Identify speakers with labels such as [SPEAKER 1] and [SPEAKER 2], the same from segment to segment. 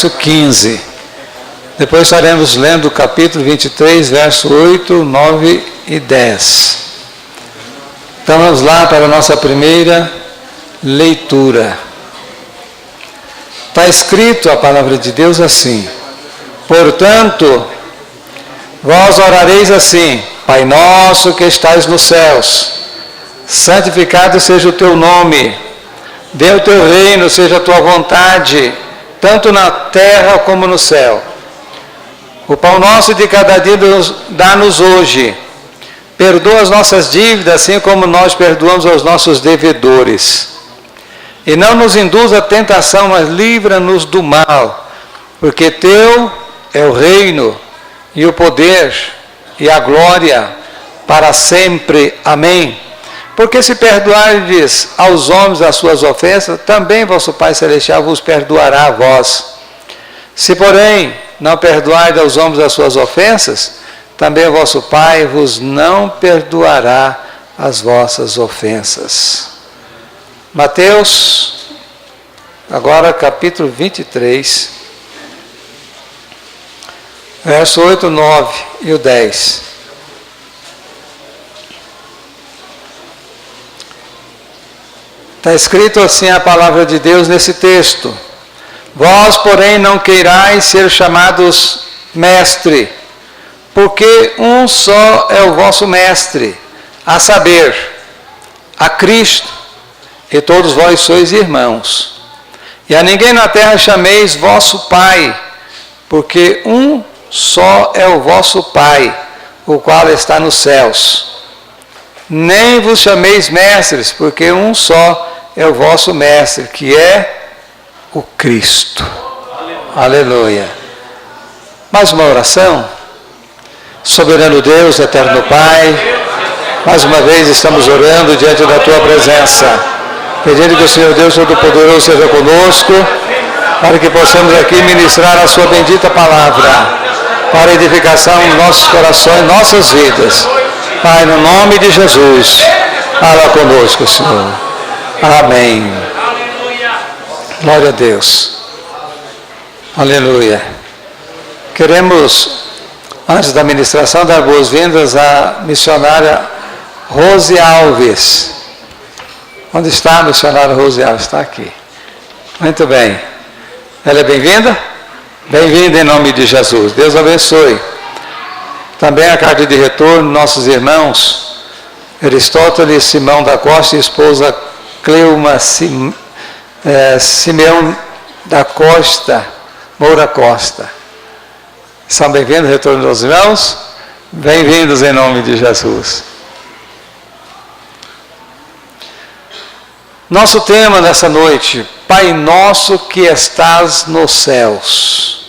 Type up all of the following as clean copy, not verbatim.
[SPEAKER 1] verso 15. Depois estaremos lendo o capítulo 23, verso 8, 9 e 10. Então vamos lá para a nossa primeira leitura. Está escrito a palavra de Deus assim: portanto, vós orareis assim: Pai nosso que estais nos céus, santificado seja o teu nome, venha o teu reino, seja a tua vontade, tanto na terra como no céu. O pão nosso de cada dia dá-nos hoje. Perdoa as nossas dívidas, assim como nós perdoamos aos nossos devedores. E não nos induz à tentação, mas livra-nos do mal, porque teu é o reino, e o poder, e a glória, para sempre. Amém. Porque se perdoardes aos homens as suas ofensas, também vosso Pai Celestial vos perdoará a vós. Se, porém, não perdoardes aos homens as suas ofensas, também o vosso Pai vos não perdoará as vossas ofensas. Mateus, agora capítulo 23, verso 8, 9 e o 10. Está escrito assim a palavra de Deus nesse texto: vós, porém, não queirais ser chamados mestre, porque um só é o vosso mestre, a saber, a Cristo, e todos vós sois irmãos. E a ninguém na terra chameis vosso Pai, porque um só é o vosso Pai, o qual está nos céus. Nem vos chameis mestres, porque um só é o vosso mestre, que é o Cristo. Aleluia. Mais uma oração. Soberano Deus, eterno Pai, mais uma vez estamos orando diante da Tua presença, pedindo que o Senhor Deus Todo-Poderoso seja conosco, para que possamos aqui ministrar a Sua bendita palavra, para edificação em nossos corações, nossas vidas. Pai, no nome de Jesus, fala conosco, Senhor. Amém. Glória a Deus. Aleluia. Queremos, antes da ministração, dar boas-vindas à missionária Rose Alves. Onde está a missionária Rose Alves? Está aqui. Muito bem. Ela é bem-vinda? Bem-vinda em nome de Jesus. Deus abençoe. Também a carta de retorno, nossos irmãos Aristóteles Simão da Costa e esposa Cleuma Simeão da Costa, Moura Costa. São bem-vindos, retorno dos irmãos. Bem-vindos em nome de Jesus. Nosso tema nessa noite: Pai nosso que estás nos céus.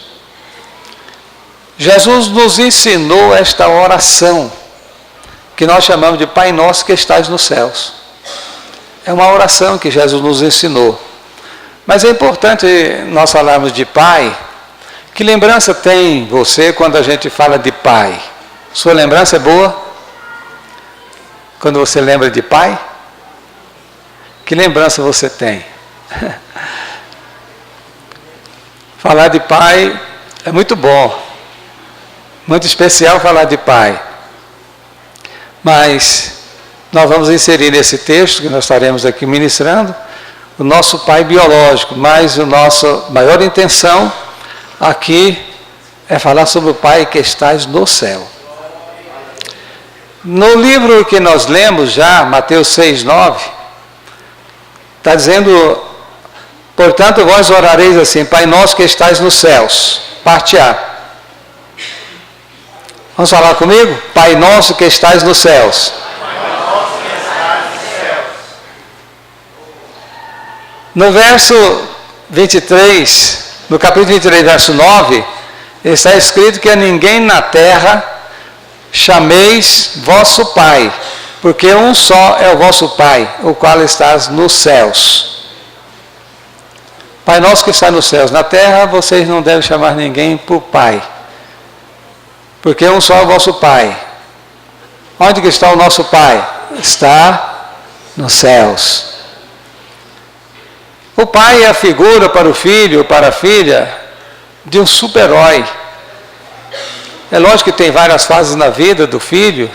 [SPEAKER 1] Jesus nos ensinou esta oração, que nós chamamos de Pai nosso que estás nos céus. É uma oração que Jesus nos ensinou. Mas é importante nós falarmos de Pai. Que lembrança tem você quando a gente fala de Pai? Sua lembrança é boa? Quando você lembra de Pai? Que lembrança você tem? Falar de Pai é muito bom. Muito especial falar de Pai. Mas nós vamos inserir nesse texto que nós estaremos aqui ministrando o nosso Pai biológico, mas a nossa maior intenção aqui é falar sobre o Pai que estás no céu. No livro que nós lemos já, Mateus 6, 9, está dizendo: portanto, vós orareis assim: Pai nosso que estais nos céus. Parte A. Vamos falar comigo? Pai nosso que estais nos céus. No verso 23, no capítulo 23, verso 9, está escrito que a ninguém na terra chameis vosso Pai, porque um só é o vosso Pai, o qual estás nos céus. Pai nosso que está nos céus. Na terra vocês não devem chamar ninguém por Pai, porque um só é o vosso Pai. Onde que está o nosso Pai? Está nos céus. O pai é a figura para o filho, para a filha, de um super-herói. É lógico que tem várias fases na vida do filho,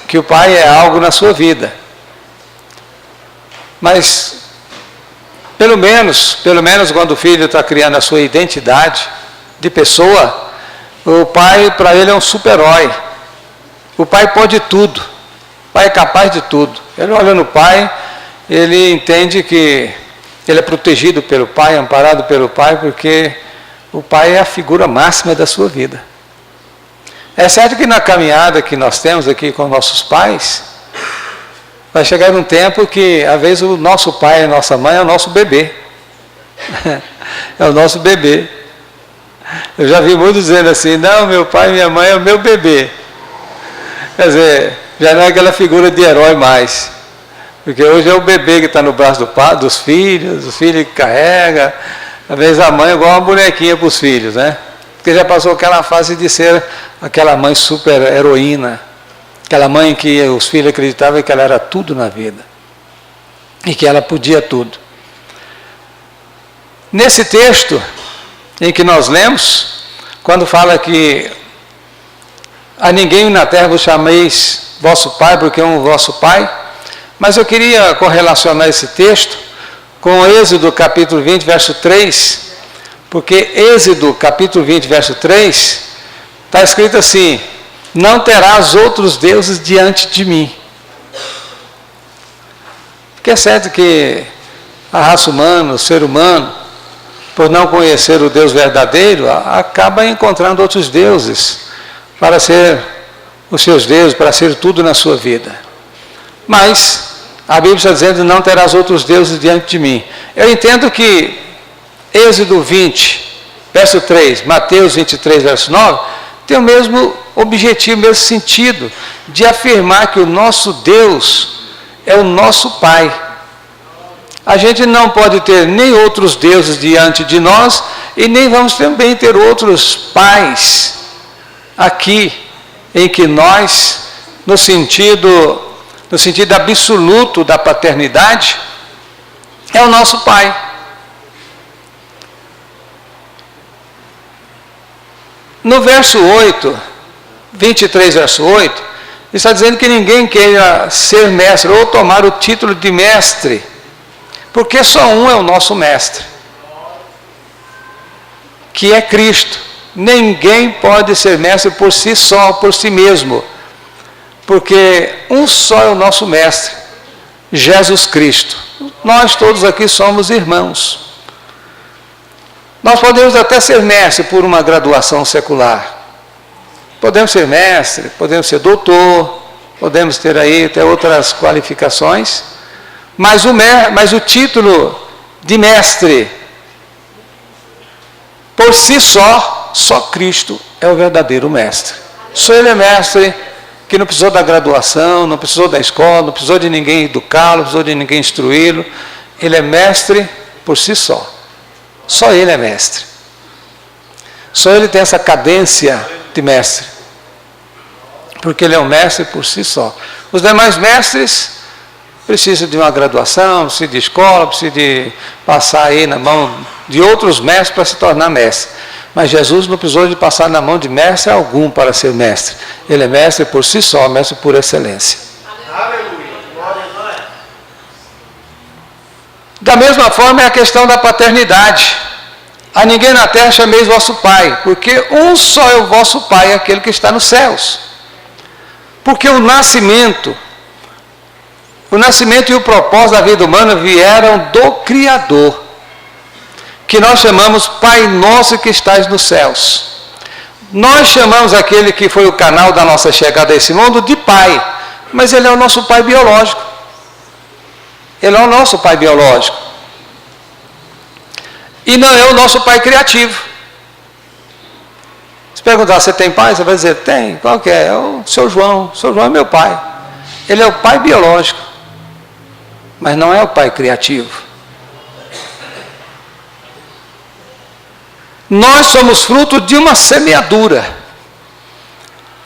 [SPEAKER 1] que o pai é algo na sua vida. Mas, pelo menos quando o filho está criando a sua identidade de pessoa, o pai, para ele, é um super-herói. O pai pode tudo. O pai é capaz de tudo. Ele olha no pai, ele entende que ele é protegido pelo pai, amparado pelo pai, porque o pai é a figura máxima da sua vida. É certo que na caminhada que nós temos aqui com nossos pais, vai chegar um tempo que, às vezes, o nosso pai e a nossa mãe é o nosso bebê. É o nosso bebê. Eu já vi muitos dizendo assim, não, meu pai e minha mãe é o meu bebê. Quer dizer, já não é aquela figura de herói mais. Porque hoje é o bebê que está no braço do pai, dos filhos, o filho que carrega. Às vezes a mãe é igual uma bonequinha para os filhos, né? Porque já passou aquela fase de ser aquela mãe super heroína. Aquela mãe que os filhos acreditavam que ela era tudo na vida. E que ela podia tudo. Nesse texto em que nós lemos, quando fala que a ninguém na terra vos chameis vosso pai, porque é um vosso pai, mas eu queria correlacionar esse texto com Êxodo capítulo 20, verso 3, porque Êxodo capítulo 20, verso 3, está escrito assim, não terás outros deuses diante de mim. Porque é certo que a raça humana, o ser humano, por não conhecer o Deus verdadeiro, acaba encontrando outros deuses para ser os seus deuses, para ser tudo na sua vida. Mas a Bíblia está dizendo, não terás outros deuses diante de mim. Eu entendo que Êxodo 20, verso 3, Mateus 23, verso 9, tem o mesmo objetivo, o mesmo sentido, de afirmar que o nosso Deus é o nosso Pai. A gente não pode ter nem outros deuses diante de nós, e nem vamos também ter outros pais aqui, em que nós, no sentido absoluto da paternidade, é o nosso Pai. No verso 8, 23, verso 8, está dizendo que ninguém queira ser mestre ou tomar o título de mestre, porque só um é o nosso mestre, que é Cristo. Ninguém pode ser mestre por si só, por si mesmo, porque um só é o nosso mestre, Jesus Cristo. Nós todos aqui somos irmãos. Nós podemos até ser mestre por uma graduação secular. Podemos ser mestre, podemos ser doutor, podemos ter aí até outras qualificações, mas o título de mestre, por si só Cristo é o verdadeiro mestre. Só Ele é mestre, que não precisou da graduação, não precisou da escola, não precisou de ninguém educá-lo, não precisou de ninguém instruí-lo. Ele é mestre por si só. Só Ele é mestre. Só Ele tem essa cadência de mestre. Porque Ele é um mestre por si só. Os demais mestres precisam de uma graduação, precisam de escola, precisam de passar aí na mão de outros mestres para se tornar mestre. Mas Jesus não precisou de passar na mão de mestre algum para ser mestre. Ele é mestre por si só, mestre por excelência. Da mesma forma é a questão da paternidade. A ninguém na terra chameis vosso pai, porque um só é o vosso pai, aquele que está nos céus. Porque o nascimento e o propósito da vida humana vieram do Criador, que nós chamamos Pai Nosso que estás nos céus. Nós chamamos aquele que foi o canal da nossa chegada a esse mundo de Pai, mas Ele é o nosso Pai biológico. Ele é o nosso Pai biológico. E não é o nosso Pai criativo. Se perguntar, você tem pai? Você vai dizer, tem. Qual que é? É o seu João. O seu João é meu pai. Ele é o Pai biológico, mas não é o Pai criativo. Nós somos fruto de uma semeadura.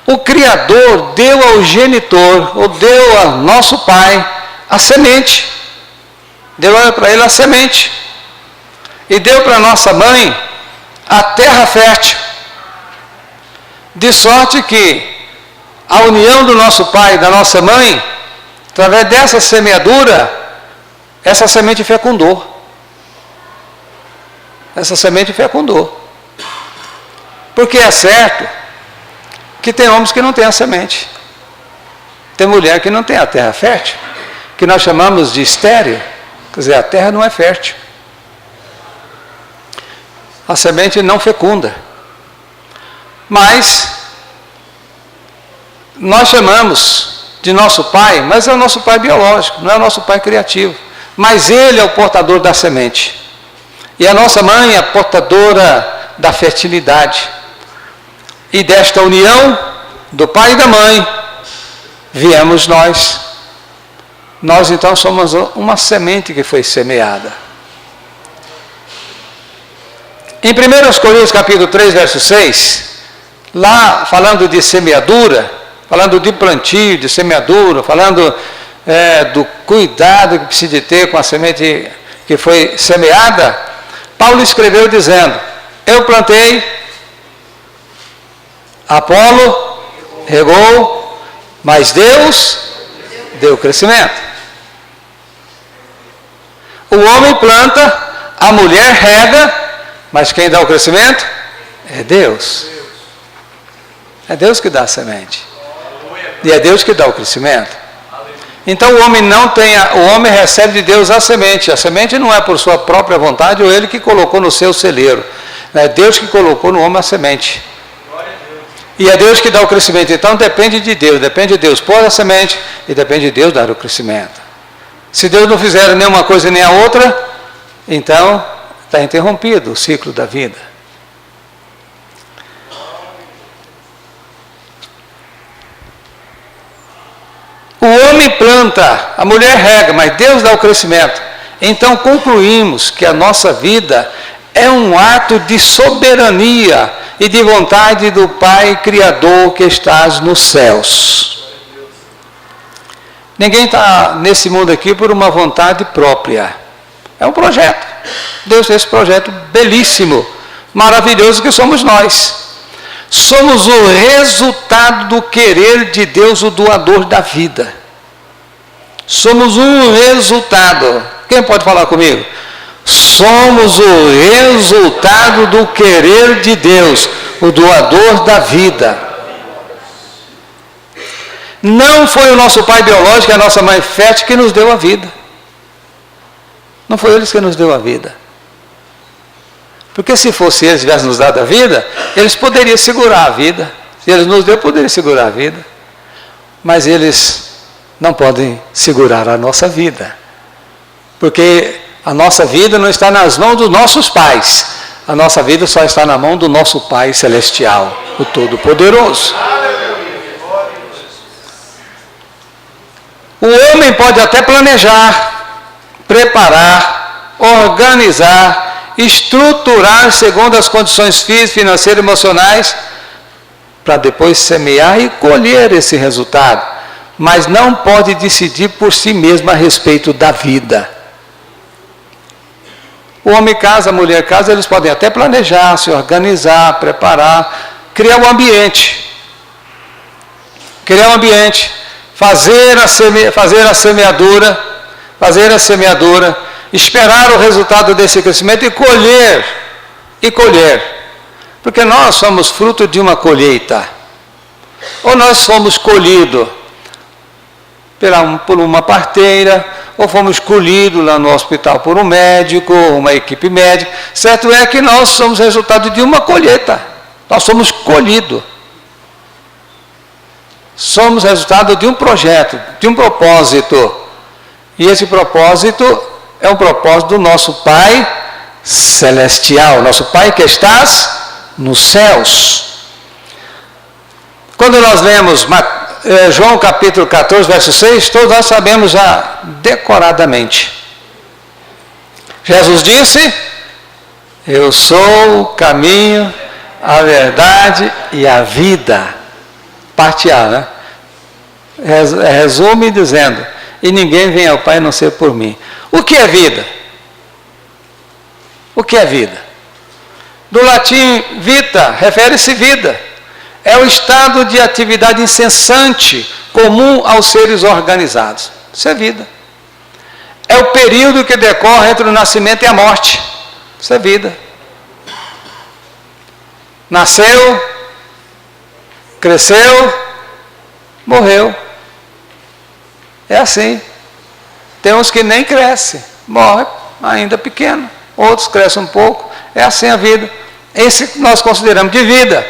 [SPEAKER 1] O Criador deu ao genitor, ou deu ao nosso pai, a semente. Deu para ele a semente. E deu para nossa mãe a terra fértil, de sorte que a união do nosso pai e da nossa mãe, através dessa semeadura, essa semente fecundou. Essa semente fecundou. Porque é certo que tem homens que não têm a semente. Tem mulher que não tem a terra fértil, que nós chamamos de estéril. Quer dizer, a terra não é fértil. A semente não fecunda. Mas nós chamamos de nosso pai, mas é o nosso pai biológico, não é o nosso pai criativo. Mas ele é o portador da semente. E a nossa mãe é a portadora da fertilidade. E desta união do pai e da mãe, viemos nós. Nós então somos uma semente que foi semeada. Em 1 Coríntios capítulo 3, verso 6, lá falando de semeadura, falando de plantio, de semeadura, falando do cuidado que precisa ter com a semente que foi semeada, Paulo escreveu dizendo: eu plantei, Apolo regou, mas Deus deu crescimento. O homem planta, a mulher rega, mas quem dá o crescimento é Deus. É Deus que dá a semente. E é Deus que dá o crescimento. Então o homem o homem recebe de Deus a semente. A semente não é por sua própria vontade ou ele que colocou no seu celeiro. É Deus que colocou no homem a semente. E é Deus que dá o crescimento. Então depende de Deus pôr a semente e depende de Deus dar o crescimento. Se Deus não fizer nenhuma coisa nem a outra, então está interrompido o ciclo da vida. O homem planta, a mulher rega, mas Deus dá o crescimento. Então concluímos que a nossa vida é um ato de soberania e de vontade do Pai Criador que estás nos céus. Ninguém está nesse mundo aqui por uma vontade própria. É um projeto. Deus tem esse projeto belíssimo, maravilhoso que somos nós. Somos o resultado do querer de Deus, o doador da vida. Somos um resultado. Quem pode falar comigo? Somos o resultado do querer de Deus, o doador da vida. Não foi o nosso pai biológico e a nossa mãe fértil que nos deu a vida. Não foi eles que nos deu a vida. Porque se fosse eles que tivessem nos dado a vida, eles poderiam segurar a vida. Se eles nos deu, poderiam segurar a vida. Mas eles não podem segurar a nossa vida. Porque a nossa vida não está nas mãos dos nossos pais. A nossa vida só está na mão do nosso Pai Celestial, o Todo-Poderoso. O homem pode até planejar, preparar, organizar, estruturar segundo as condições físicas, financeiras e emocionais, para depois semear e colher esse resultado. Mas não pode decidir por si mesmo a respeito da vida. O homem casa, a mulher casa, eles podem até planejar, se organizar, preparar, criar um ambiente. Criar um ambiente. Fazer a semeadura, esperar o resultado desse crescimento e colher. Porque nós somos fruto de uma colheita. Ou nós fomos colhidos por uma parteira, ou fomos colhidos lá no hospital por um médico, uma equipe médica. Certo é que nós somos resultado de uma colheita. Nós somos colhidos. Somos resultado de um projeto, de um propósito. E esse propósito é um propósito do nosso Pai Celestial, nosso Pai que estás nos céus. Quando nós lemos João capítulo 14, verso 6, todos nós sabemos já decoradamente. Jesus disse: eu sou o caminho, a verdade e a vida. Parte A, né? Resume dizendo: e ninguém vem ao Pai a não ser por mim. O que é vida? O que é vida? Do latim vita, refere-se vida. É o estado de atividade incessante comum aos seres organizados. Isso é vida. É o período que decorre entre o nascimento e a morte. Isso é vida. Nasceu, cresceu, morreu. É assim. Tem uns que nem crescem, morrem ainda pequeno. Outros crescem um pouco. É assim a vida. Esse que nós consideramos de vida.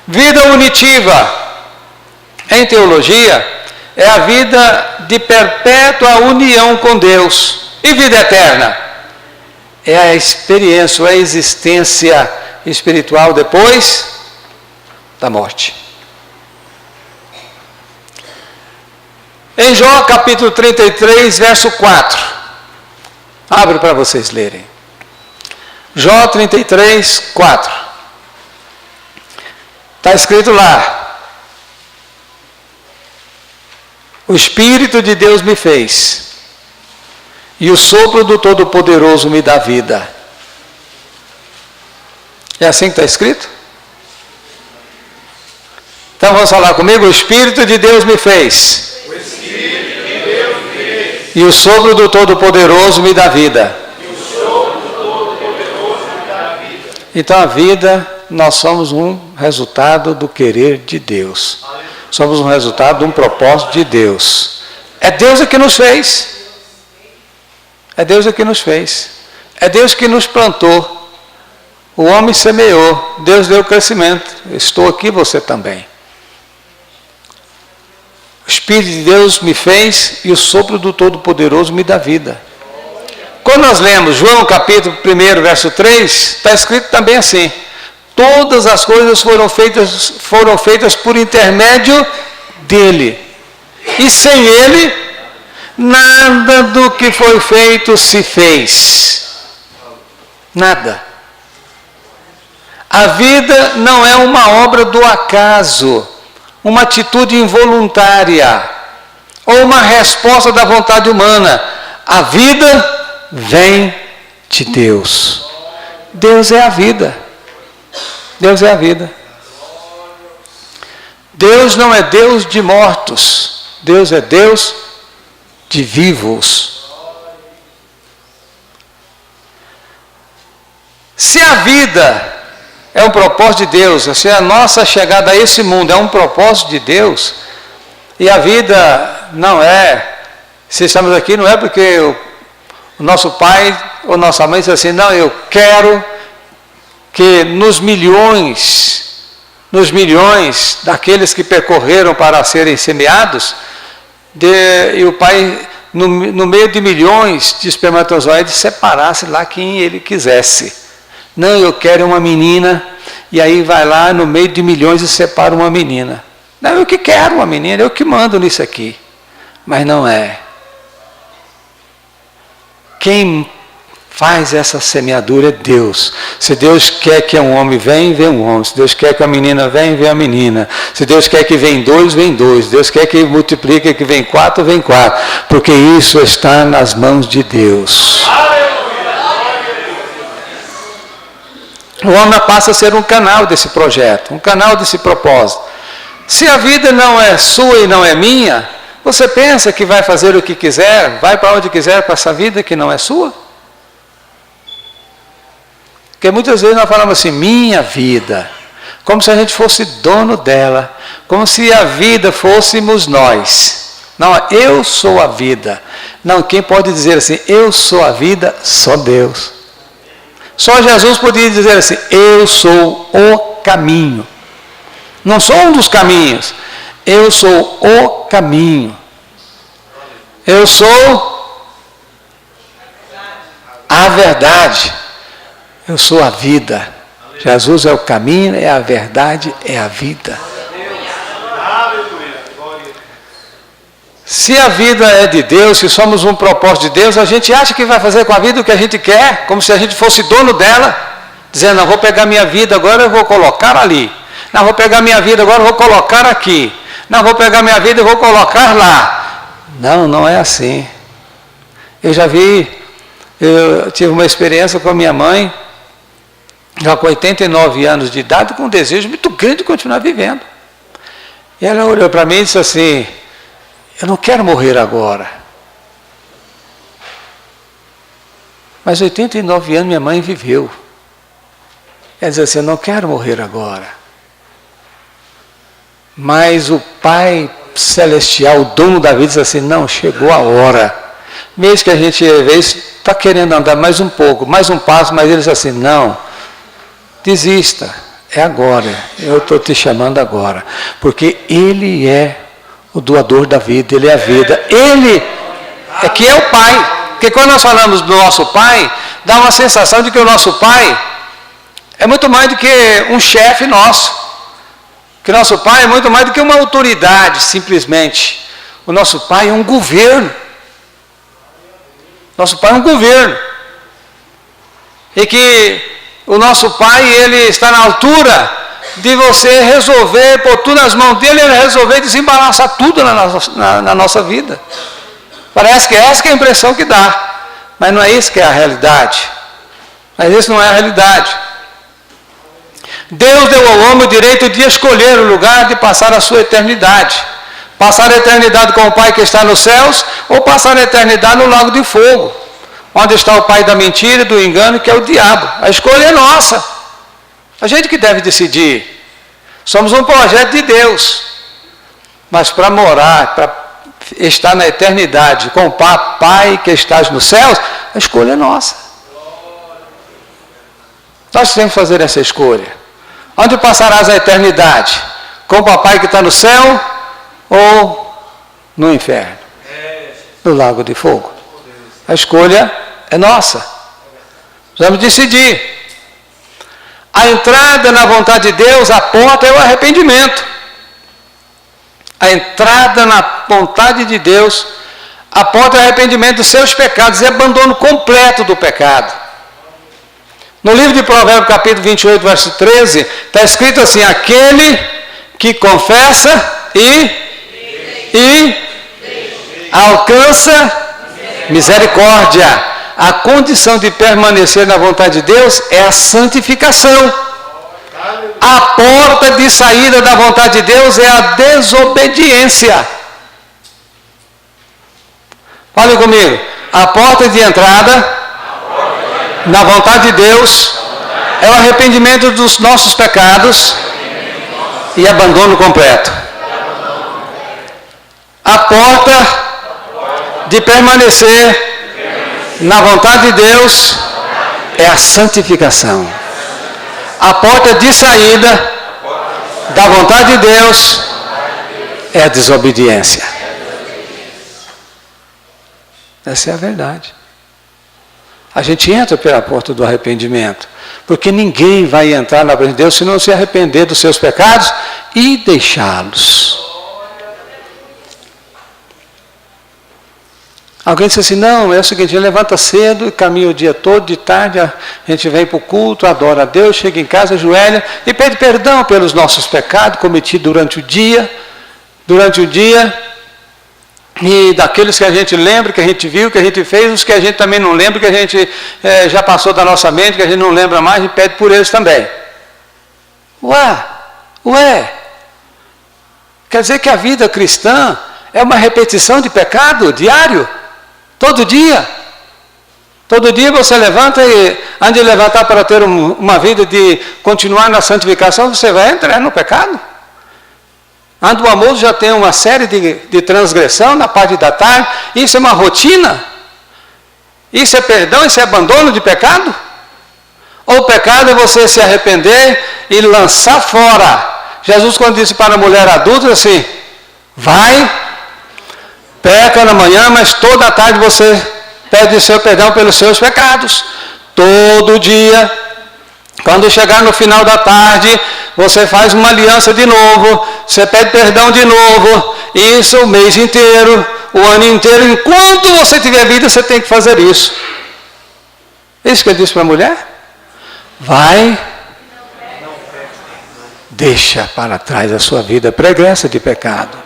[SPEAKER 1] Vida unitiva, em teologia, é a vida de perpétua união com Deus. E vida eterna é a experiência, a existência espiritual depois da morte. Em Jó capítulo 33, verso 4. Abre para vocês lerem. Jó 33, 4. Está escrito lá: o Espírito de Deus me fez, e o sopro do Todo-Poderoso me dá vida. É assim que está escrito? Então vamos falar comigo? O Espírito de Deus me fez. O Espírito de Deus me fez. E o sopro do Todo-Poderoso me dá vida. E o sopro do Todo-Poderoso me dá vida. Então a vida, nós somos um resultado do querer de Deus. Somos um resultado de um propósito de Deus. É Deus que nos fez. É Deus que nos fez. É Deus que nos plantou. O homem semeou. Deus deu crescimento. Estou aqui, você também. O Espírito de Deus me fez e o sopro do Todo-Poderoso me dá vida. Quando nós lemos João capítulo 1, verso 3, está escrito também assim: todas as coisas foram feitas por intermédio dele. E sem ele, nada do que foi feito se fez. Nada. A vida não é uma obra do acaso, uma atitude involuntária, ou uma resposta da vontade humana. A vida vem de Deus. Deus é a vida. Deus é a vida. Deus não é Deus de mortos. Deus é Deus de vivos. Se a vida é um propósito de Deus, se a nossa chegada a esse mundo é um propósito de Deus, e a vida não é, se estamos aqui, não é porque o nosso pai ou nossa mãe diz assim: não, eu quero que nos milhões daqueles que percorreram para serem semeados, e o pai, no meio de milhões de espermatozoides, separasse lá quem ele quisesse. Não, eu quero uma menina, e aí vai lá no meio de milhões e separa uma menina. Não, eu que quero uma menina, eu que mando nisso aqui. Mas não é. Quem faz essa semeadura é Deus. Se Deus quer que um homem venha, vem um homem. Se Deus quer que a menina venha, vem a menina. Se Deus quer que vem dois, vem dois. Se Deus quer que multiplique, que vem quatro, vem quatro. Porque isso está nas mãos de Deus. O homem passa a ser um canal desse projeto, um canal desse propósito. Se a vida não é sua e não é minha, você pensa que vai fazer o que quiser, vai para onde quiser com essa vida que não é sua? Porque muitas vezes nós falamos assim: minha vida, como se a gente fosse dono dela, como se a vida fôssemos nós. Não, eu sou a vida. Não, quem pode dizer assim, eu sou a vida? Só Deus. Só Jesus podia dizer assim: eu sou o caminho. Não sou um dos caminhos, eu sou o caminho. Eu sou a verdade. Eu sou a vida. Jesus é o caminho, é a verdade, é a vida. Se a vida é de Deus, se somos um propósito de Deus, a gente acha que vai fazer com a vida o que a gente quer, como se a gente fosse dono dela, dizendo: não, vou pegar minha vida agora, eu vou colocar ali. Não, vou pegar minha vida agora, eu vou colocar aqui. Não, vou pegar minha vida e vou colocar lá. Não, não é assim. Eu tive uma experiência com a minha mãe, já com 89 anos de idade, com um desejo muito grande de continuar vivendo. E ela olhou para mim e disse assim: eu não quero morrer agora. Mas 89 anos minha mãe viveu. Ela diz assim: eu não quero morrer agora. Mas o Pai Celestial, o dono da vida, diz assim: não, chegou a hora. Mesmo que a gente, às vezes, está querendo andar mais um pouco, mais um passo, mas ele diz assim: não, desista, é agora, eu estou te chamando agora. Porque Ele é o doador da vida, Ele é a vida. Ele é que é o Pai. Porque quando nós falamos do nosso Pai, dá uma sensação de que o nosso Pai é muito mais do que um chefe nosso. Que o nosso Pai é muito mais do que uma autoridade, simplesmente. O nosso Pai é um governo. Nosso Pai é um governo. E que o nosso Pai, Ele está na altura de você resolver, pôr tudo nas mãos dEle, Ele resolver desembaraçar tudo na nossa vida. Parece que essa que é a impressão que dá. Mas não é isso que é a realidade. Mas isso não é a realidade. Deus deu ao homem o direito de escolher o lugar de passar a sua eternidade. Passar a eternidade com o Pai que está nos céus, ou passar a eternidade no lago de fogo, onde está o pai da mentira e do engano, que é o diabo. A escolha é nossa. A gente que deve decidir. Somos um projeto de Deus. Mas para morar, para estar na eternidade com o Pai que estás nos céus, a escolha é nossa. Nós temos que fazer essa escolha. Onde passarás a eternidade? Com o papai que está no céu ou no inferno? No lago de fogo. A escolha é nossa. Vamos decidir. A entrada na vontade de Deus, a porta é o arrependimento. A entrada na vontade de Deus, a porta é o arrependimento dos seus pecados e abandono completo do pecado. No livro de Provérbios, capítulo 28, verso 13, está escrito assim: aquele que confessa e alcança misericórdia. A condição de permanecer na vontade de Deus é a santificação. A porta de saída da vontade de Deus é a desobediência. Fale comigo. A porta de entrada na vontade de Deus é o arrependimento dos nossos pecados e abandono completo. A porta de permanecer na vontade de Deus é a santificação. A porta de saída da vontade de Deus é a desobediência. Essa é a verdade. A gente entra pela porta do arrependimento, porque ninguém vai entrar na presença de Deus se não se arrepender dos seus pecados e deixá-los. Alguém disse assim: não, é o seguinte, a gente levanta cedo e caminha o dia todo, de tarde a gente vem para o culto, adora a Deus, chega em casa, ajoelha e pede perdão pelos nossos pecados cometidos durante o dia, e daqueles que a gente lembra, que a gente viu, que a gente fez, os que a gente também não lembra, que a gente já passou da nossa mente, que a gente não lembra mais, e pede por eles também. Ué, quer dizer que a vida cristã é uma repetição de pecado diário? Todo dia? Todo dia você levanta e, antes de levantar para ter uma vida de continuar na santificação, você vai entrar no pecado? Antes do almoço já tem uma série de transgressão na parte da tarde. Isso é uma rotina? Isso é perdão, isso é abandono de pecado? Ou o pecado é você se arrepender e lançar fora? Jesus, quando disse para a mulher adulta assim: vai, peca na manhã, mas toda a tarde você pede o seu perdão pelos seus pecados. Todo dia, quando chegar no final da tarde, você faz uma aliança de novo, você pede perdão de novo, isso o mês inteiro, o ano inteiro, enquanto você tiver vida, você tem que fazer isso. Isso que ele disse para a mulher? Vai, deixa para trás a sua vida pregressa de pecado.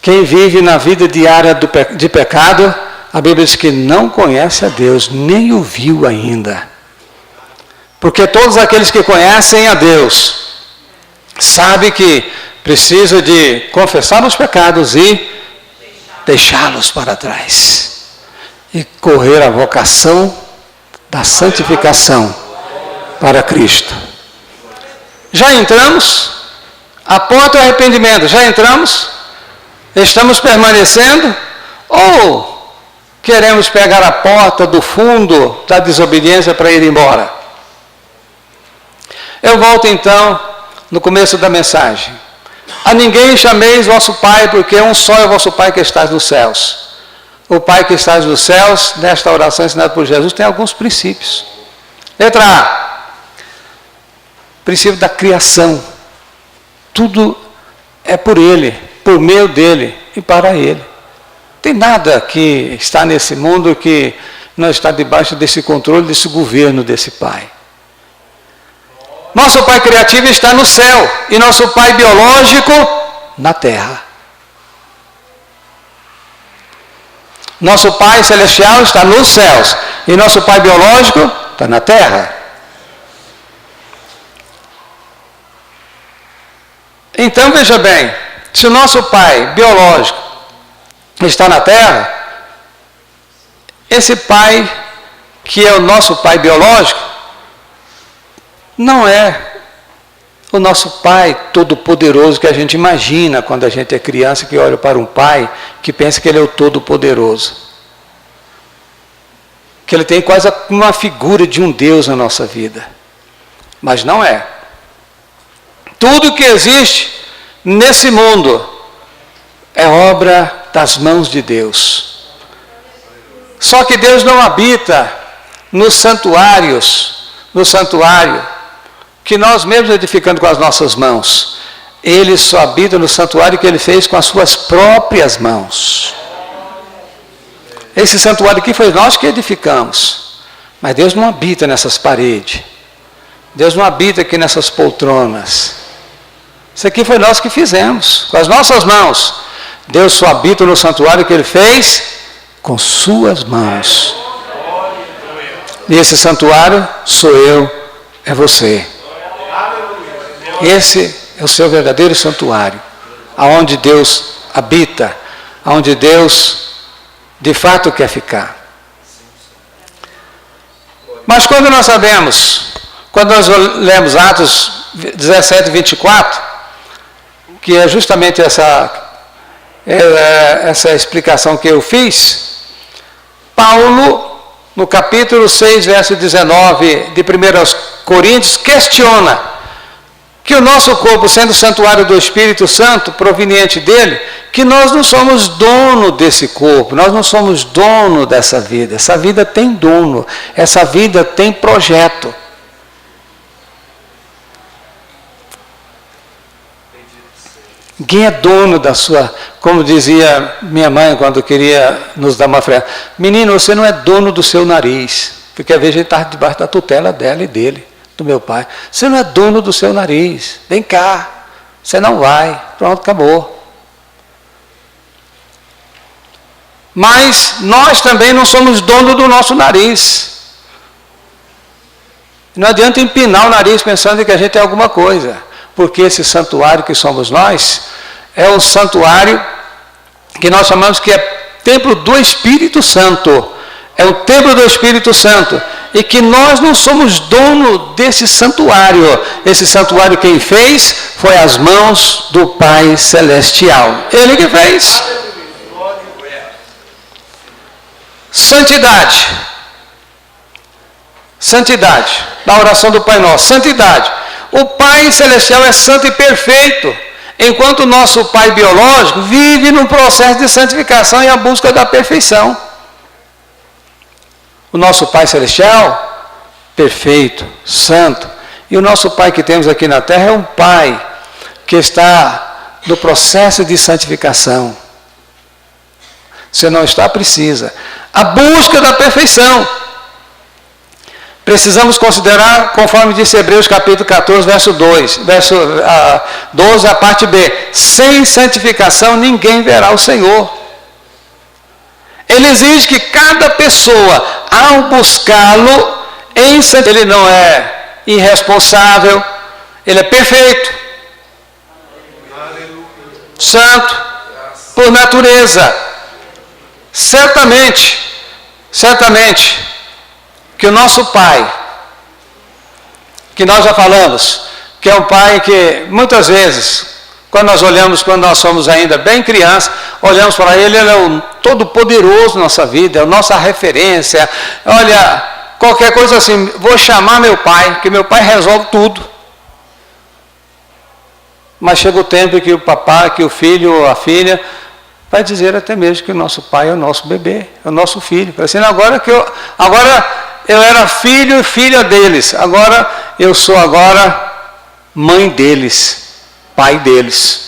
[SPEAKER 1] Quem vive na vida diária de pecado, A Bíblia diz que não conhece a Deus, nem o viu ainda. Porque todos aqueles que conhecem a Deus, sabem que precisa de confessar os pecados e deixá-los para trás. E correr a vocação da santificação para Cristo. Já entramos? A porta do arrependimento, já entramos? Estamos permanecendo? Ou queremos pegar a porta do fundo da desobediência para ir embora? Eu volto então no começo da mensagem. A ninguém chameis vosso Pai, porque um só é o vosso Pai que está nos céus. O Pai que está nos céus, nesta oração ensinada por Jesus, tem alguns princípios. Letra A. Princípio da criação. Tudo é por Ele, por meio dEle e para Ele. Não tem nada que está nesse mundo que não está debaixo desse controle, desse governo desse Pai. Nosso Pai criativo está no céu e nosso Pai biológico na terra. Nosso Pai celestial está nos céus e nosso Pai biológico está na terra. Então veja bem, se o nosso Pai biológico está na terra, esse Pai que é o nosso Pai biológico não é o nosso Pai todo-poderoso que a gente imagina quando a gente é criança, que olha para um Pai que pensa que Ele é o todo-poderoso. Que Ele tem quase uma figura de um Deus na nossa vida. Mas não é. Tudo que existe nesse mundo é obra das mãos de Deus. Só que Deus não habita nos santuários, no santuário que nós mesmos edificando com as nossas mãos. Ele só habita no santuário que Ele fez com as suas próprias mãos. Esse santuário aqui foi nós que edificamos. Mas Deus não habita nessas paredes. Deus não habita aqui nessas poltronas. Isso aqui foi nós que fizemos, com as nossas mãos. Deus só habita no santuário que Ele fez com suas mãos. E esse santuário sou eu, é você. Esse é o seu verdadeiro santuário, aonde Deus habita, aonde Deus de fato quer ficar. Mas quando nós sabemos, quando nós lemos Atos 17, 24, que é justamente essa explicação que eu fiz, Paulo, no capítulo 6, verso 19 de 1 Coríntios, questiona que o nosso corpo, sendo santuário do Espírito Santo, proveniente dele, que nós não somos dono desse corpo, nós não somos dono dessa vida. Essa vida tem dono, essa vida tem projeto. Ninguém é dono da sua, como dizia minha mãe quando queria nos dar uma freada. Menino, você não é dono do seu nariz, porque às vezes ele está debaixo da tutela dela e dele. Do meu pai, você não é dono do seu nariz, vem cá, você não vai, pronto, acabou. Mas nós também não somos dono do nosso nariz. Não adianta empinar o nariz pensando que a gente é alguma coisa, porque esse santuário que somos nós, é um santuário que nós chamamos que é templo do Espírito Santo, é o templo do Espírito Santo, e que nós não somos dono desse santuário. Esse santuário quem fez foi as mãos do Pai Celestial. Ele que fez. Santidade. Santidade. Na oração do Pai Nosso. Santidade. O Pai Celestial é santo e perfeito, enquanto o nosso Pai biológico vive num processo de santificação e a busca da perfeição. O nosso Pai Celestial, perfeito, santo. E o nosso Pai que temos aqui na terra é um Pai que está no processo de santificação. Se não está, precisa. A busca da perfeição. Precisamos considerar, conforme disse Hebreus capítulo 14, verso 2, verso 12, a parte B. Sem santificação ninguém verá o Senhor. Ele exige que cada pessoa, ao buscá-lo, ele não é irresponsável, ele é perfeito, santo, por natureza. Certamente, que o nosso Pai, que nós já falamos, que é um Pai que muitas vezes, quando nós somos ainda bem crianças, olhamos para Ele, Ele é o todo-poderoso na nossa vida, é a nossa referência. Olha, qualquer coisa assim, vou chamar meu pai, que meu pai resolve tudo. Mas chega o tempo que o papai, que o filho ou a filha vai dizer até mesmo que o nosso pai é o nosso bebê, é o nosso filho. Assim, agora eu era filho e filha deles, agora eu sou mãe deles, pai deles.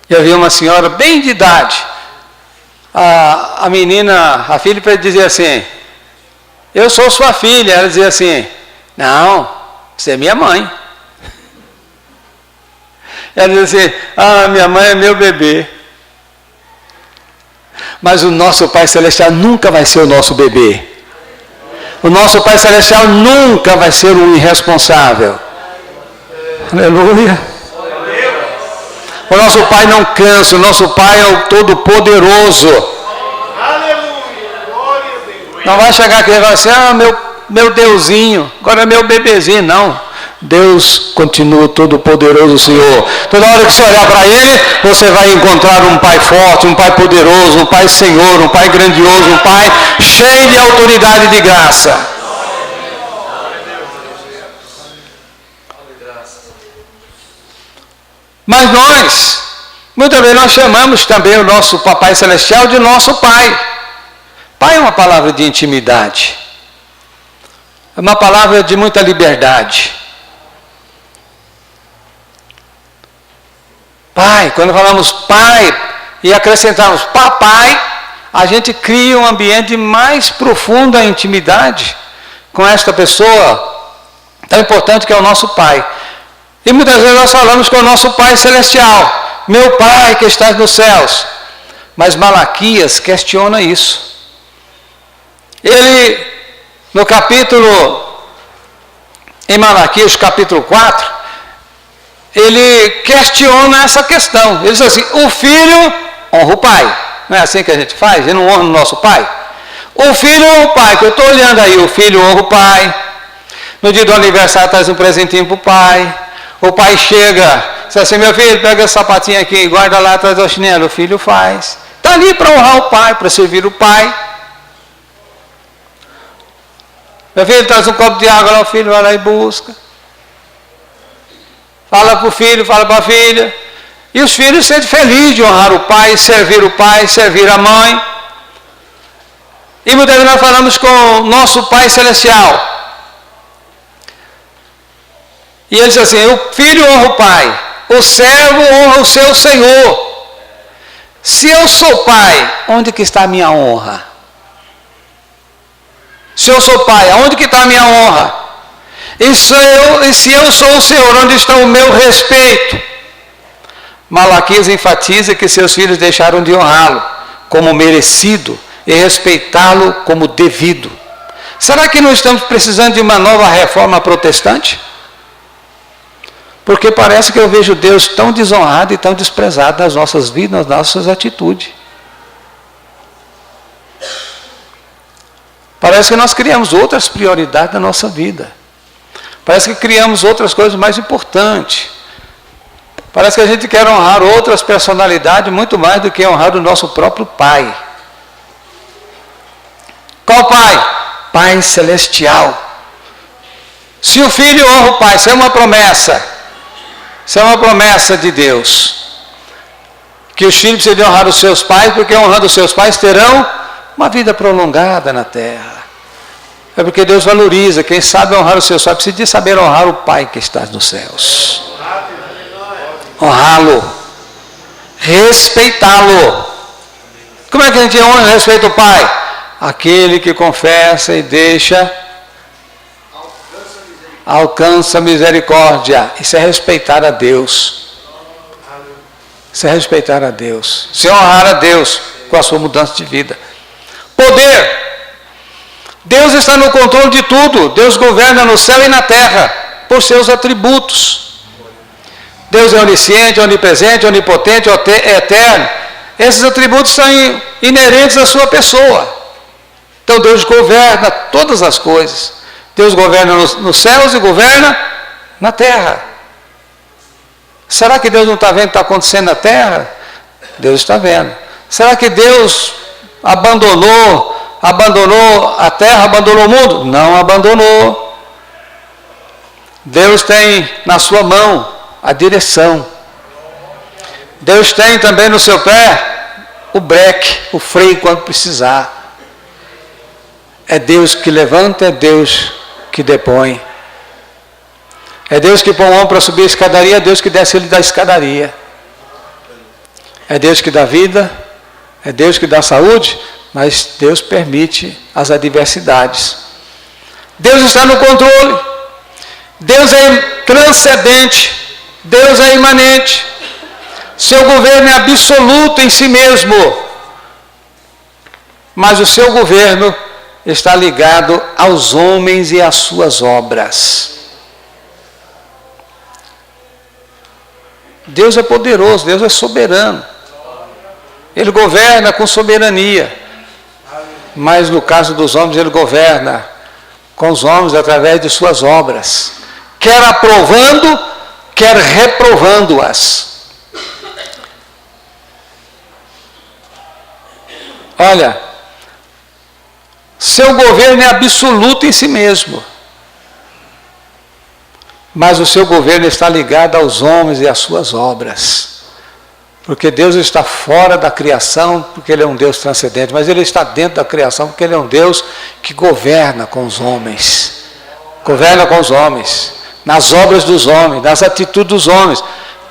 [SPEAKER 1] Eu vi uma senhora bem de idade, a menina, a filha para dizer assim, eu sou sua filha. Ela dizia assim, não, você é minha mãe. Ela dizia assim, minha mãe é meu bebê. Mas o nosso Pai Celestial nunca vai ser o nosso bebê. O nosso Pai Celestial nunca vai ser um irresponsável. Aleluia. O nosso Pai não cansa, o nosso Pai é o Todo-Poderoso. Não vai chegar aqui e falar assim, meu Deusinho, agora é meu bebezinho. Não. Deus continua todo-poderoso, Senhor. Toda hora que você olhar para Ele, você vai encontrar um Pai forte, um Pai poderoso, um Pai Senhor, um Pai grandioso, um Pai cheio de autoridade e de graça. Mas muitas vezes nós chamamos também o nosso Papai Celestial de nosso Pai. Pai é uma palavra de intimidade. É uma palavra de muita liberdade. Pai, quando falamos pai e acrescentamos papai, a gente cria um ambiente de mais profunda intimidade com esta pessoa tão importante que é o nosso Pai. E muitas vezes nós falamos com o nosso Pai Celestial, meu Pai que estás nos céus. Mas Malaquias questiona isso. Ele, em Malaquias capítulo 4, ele questiona essa questão. Ele diz assim, o filho honra o pai. Não é assim que a gente faz? Ele não honra o nosso pai? O filho honra o pai, que eu estou olhando aí, o filho honra o pai. No dia do aniversário traz um presentinho para o pai. O pai chega, diz assim, meu filho, pega esse sapatinho aqui e guarda lá atrás do chinelo. O filho faz. Está ali para honrar o pai, para servir o pai. Meu filho, traz um copo de água lá, o filho vai lá e busca. Fala para o filho, fala para a filha. E os filhos sentem felizes de honrar o pai, servir a mãe. E muitas vezes nós falamos com o nosso Pai Celestial. E ele diz assim, o filho honra o pai, o servo honra o seu senhor. Se eu sou pai, onde que está a minha honra? Se eu sou pai, aonde que está a minha honra? E se eu sou o Senhor, onde está o meu respeito? Malaquias enfatiza que seus filhos deixaram de honrá-lo como merecido e respeitá-lo como devido. Será que não estamos precisando de uma nova reforma protestante? Porque parece que eu vejo Deus tão desonrado e tão desprezado nas nossas vidas, nas nossas atitudes. Parece que nós criamos outras prioridades na nossa vida. Parece que criamos outras coisas mais importantes. Parece que a gente quer honrar outras personalidades muito mais do que honrar o nosso próprio Pai. Qual Pai? Pai Celestial. Se o filho honra o Pai, isso é uma promessa. Isso é uma promessa de Deus. Que os filhos precisam honrar os seus pais, porque honrando os seus pais terão uma vida prolongada na terra. É porque Deus valoriza. Quem sabe honrar os seus pais precisa de saber honrar o Pai que está nos céus. Honrá-lo. Respeitá-lo. Como é que a gente honra e respeita o Pai? Aquele que confessa e deixa, alcança misericórdia. Isso é respeitar a Deus. Isso é respeitar a Deus. Isso é honrar a Deus com a sua mudança de vida. Poder. Deus está no controle de tudo. Deus governa no céu e na terra por seus atributos. Deus é onisciente, onipresente, onipotente, eterno. Esses atributos são inerentes à sua pessoa. Então Deus governa todas as coisas. Deus governa nos céus e governa na terra. Será que Deus não está vendo o que está acontecendo na terra? Deus está vendo. Será que Deus abandonou a terra, abandonou o mundo? Não abandonou. Deus tem na sua mão a direção. Deus tem também no seu pé o breque, o freio quando precisar. É Deus que levanta, é Deus que depõe. É Deus que põe o homem para subir a escadaria, é Deus que desce ele da escadaria. É Deus que dá vida, é Deus que dá saúde, mas Deus permite as adversidades. Deus está no controle. Deus é transcendente. Deus é imanente. Seu governo é absoluto em si mesmo. Mas o seu governo está ligado aos homens e às suas obras. Deus é poderoso, Deus é soberano. Ele governa com soberania. Mas no caso dos homens, ele governa com os homens através de suas obras. Quer aprovando, quer reprovando-as. Olha, seu governo é absoluto em si mesmo. Mas o seu governo está ligado aos homens e às suas obras. Porque Deus está fora da criação, porque Ele é um Deus transcendente. Mas Ele está dentro da criação, porque Ele é um Deus que governa com os homens. Governa com os homens. Nas obras dos homens, nas atitudes dos homens.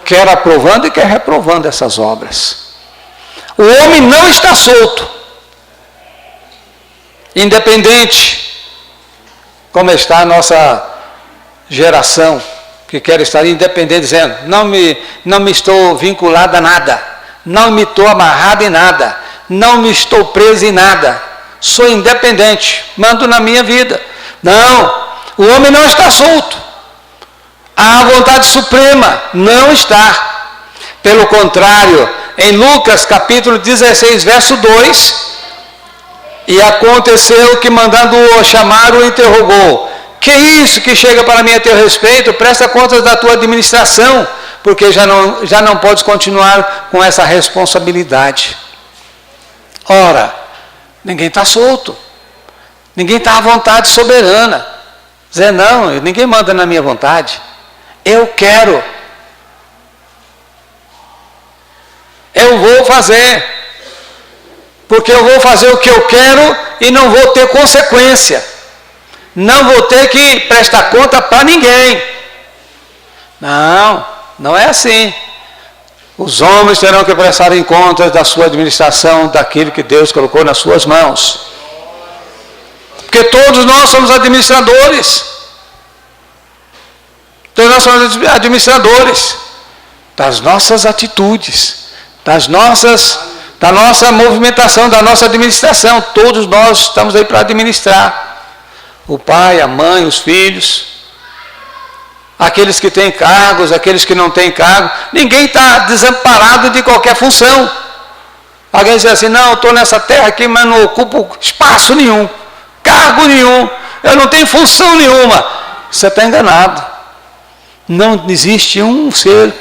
[SPEAKER 1] Quer aprovando e quer reprovando essas obras. O homem não está solto. Independente. Como está a nossa geração que quer estar independente, dizendo, não me estou vinculado a nada, não me estou amarrado em nada, não me estou preso em nada, sou independente, mando na minha vida. Não, o homem não está solto. A vontade suprema não está. Pelo contrário, em Lucas capítulo 16, verso 2, e aconteceu que mandando-o chamar, o interrogou. Que isso que chega para mim a teu respeito? Presta contas da tua administração, porque já não podes continuar com essa responsabilidade. Ora, ninguém está solto. Ninguém está à vontade soberana. Dizer, não, ninguém manda na minha vontade. Eu quero. Eu vou fazer. Porque eu vou fazer o que eu quero e não vou ter consequência. Não vou ter que prestar conta para ninguém. Não, não é assim. Os homens terão que prestar contas da sua administração, daquilo que Deus colocou nas suas mãos. Porque todos nós somos administradores. Todos nós somos administradores das nossas atitudes, da nossa movimentação, da nossa administração. Todos nós estamos aí para administrar. O pai, a mãe, os filhos, aqueles que têm cargos, aqueles que não têm cargo. Ninguém está desamparado de qualquer função. Alguém diz assim, não, eu estou nessa terra aqui, mas não ocupo espaço nenhum, cargo nenhum, eu não tenho função nenhuma. Você está enganado. Não existe um ser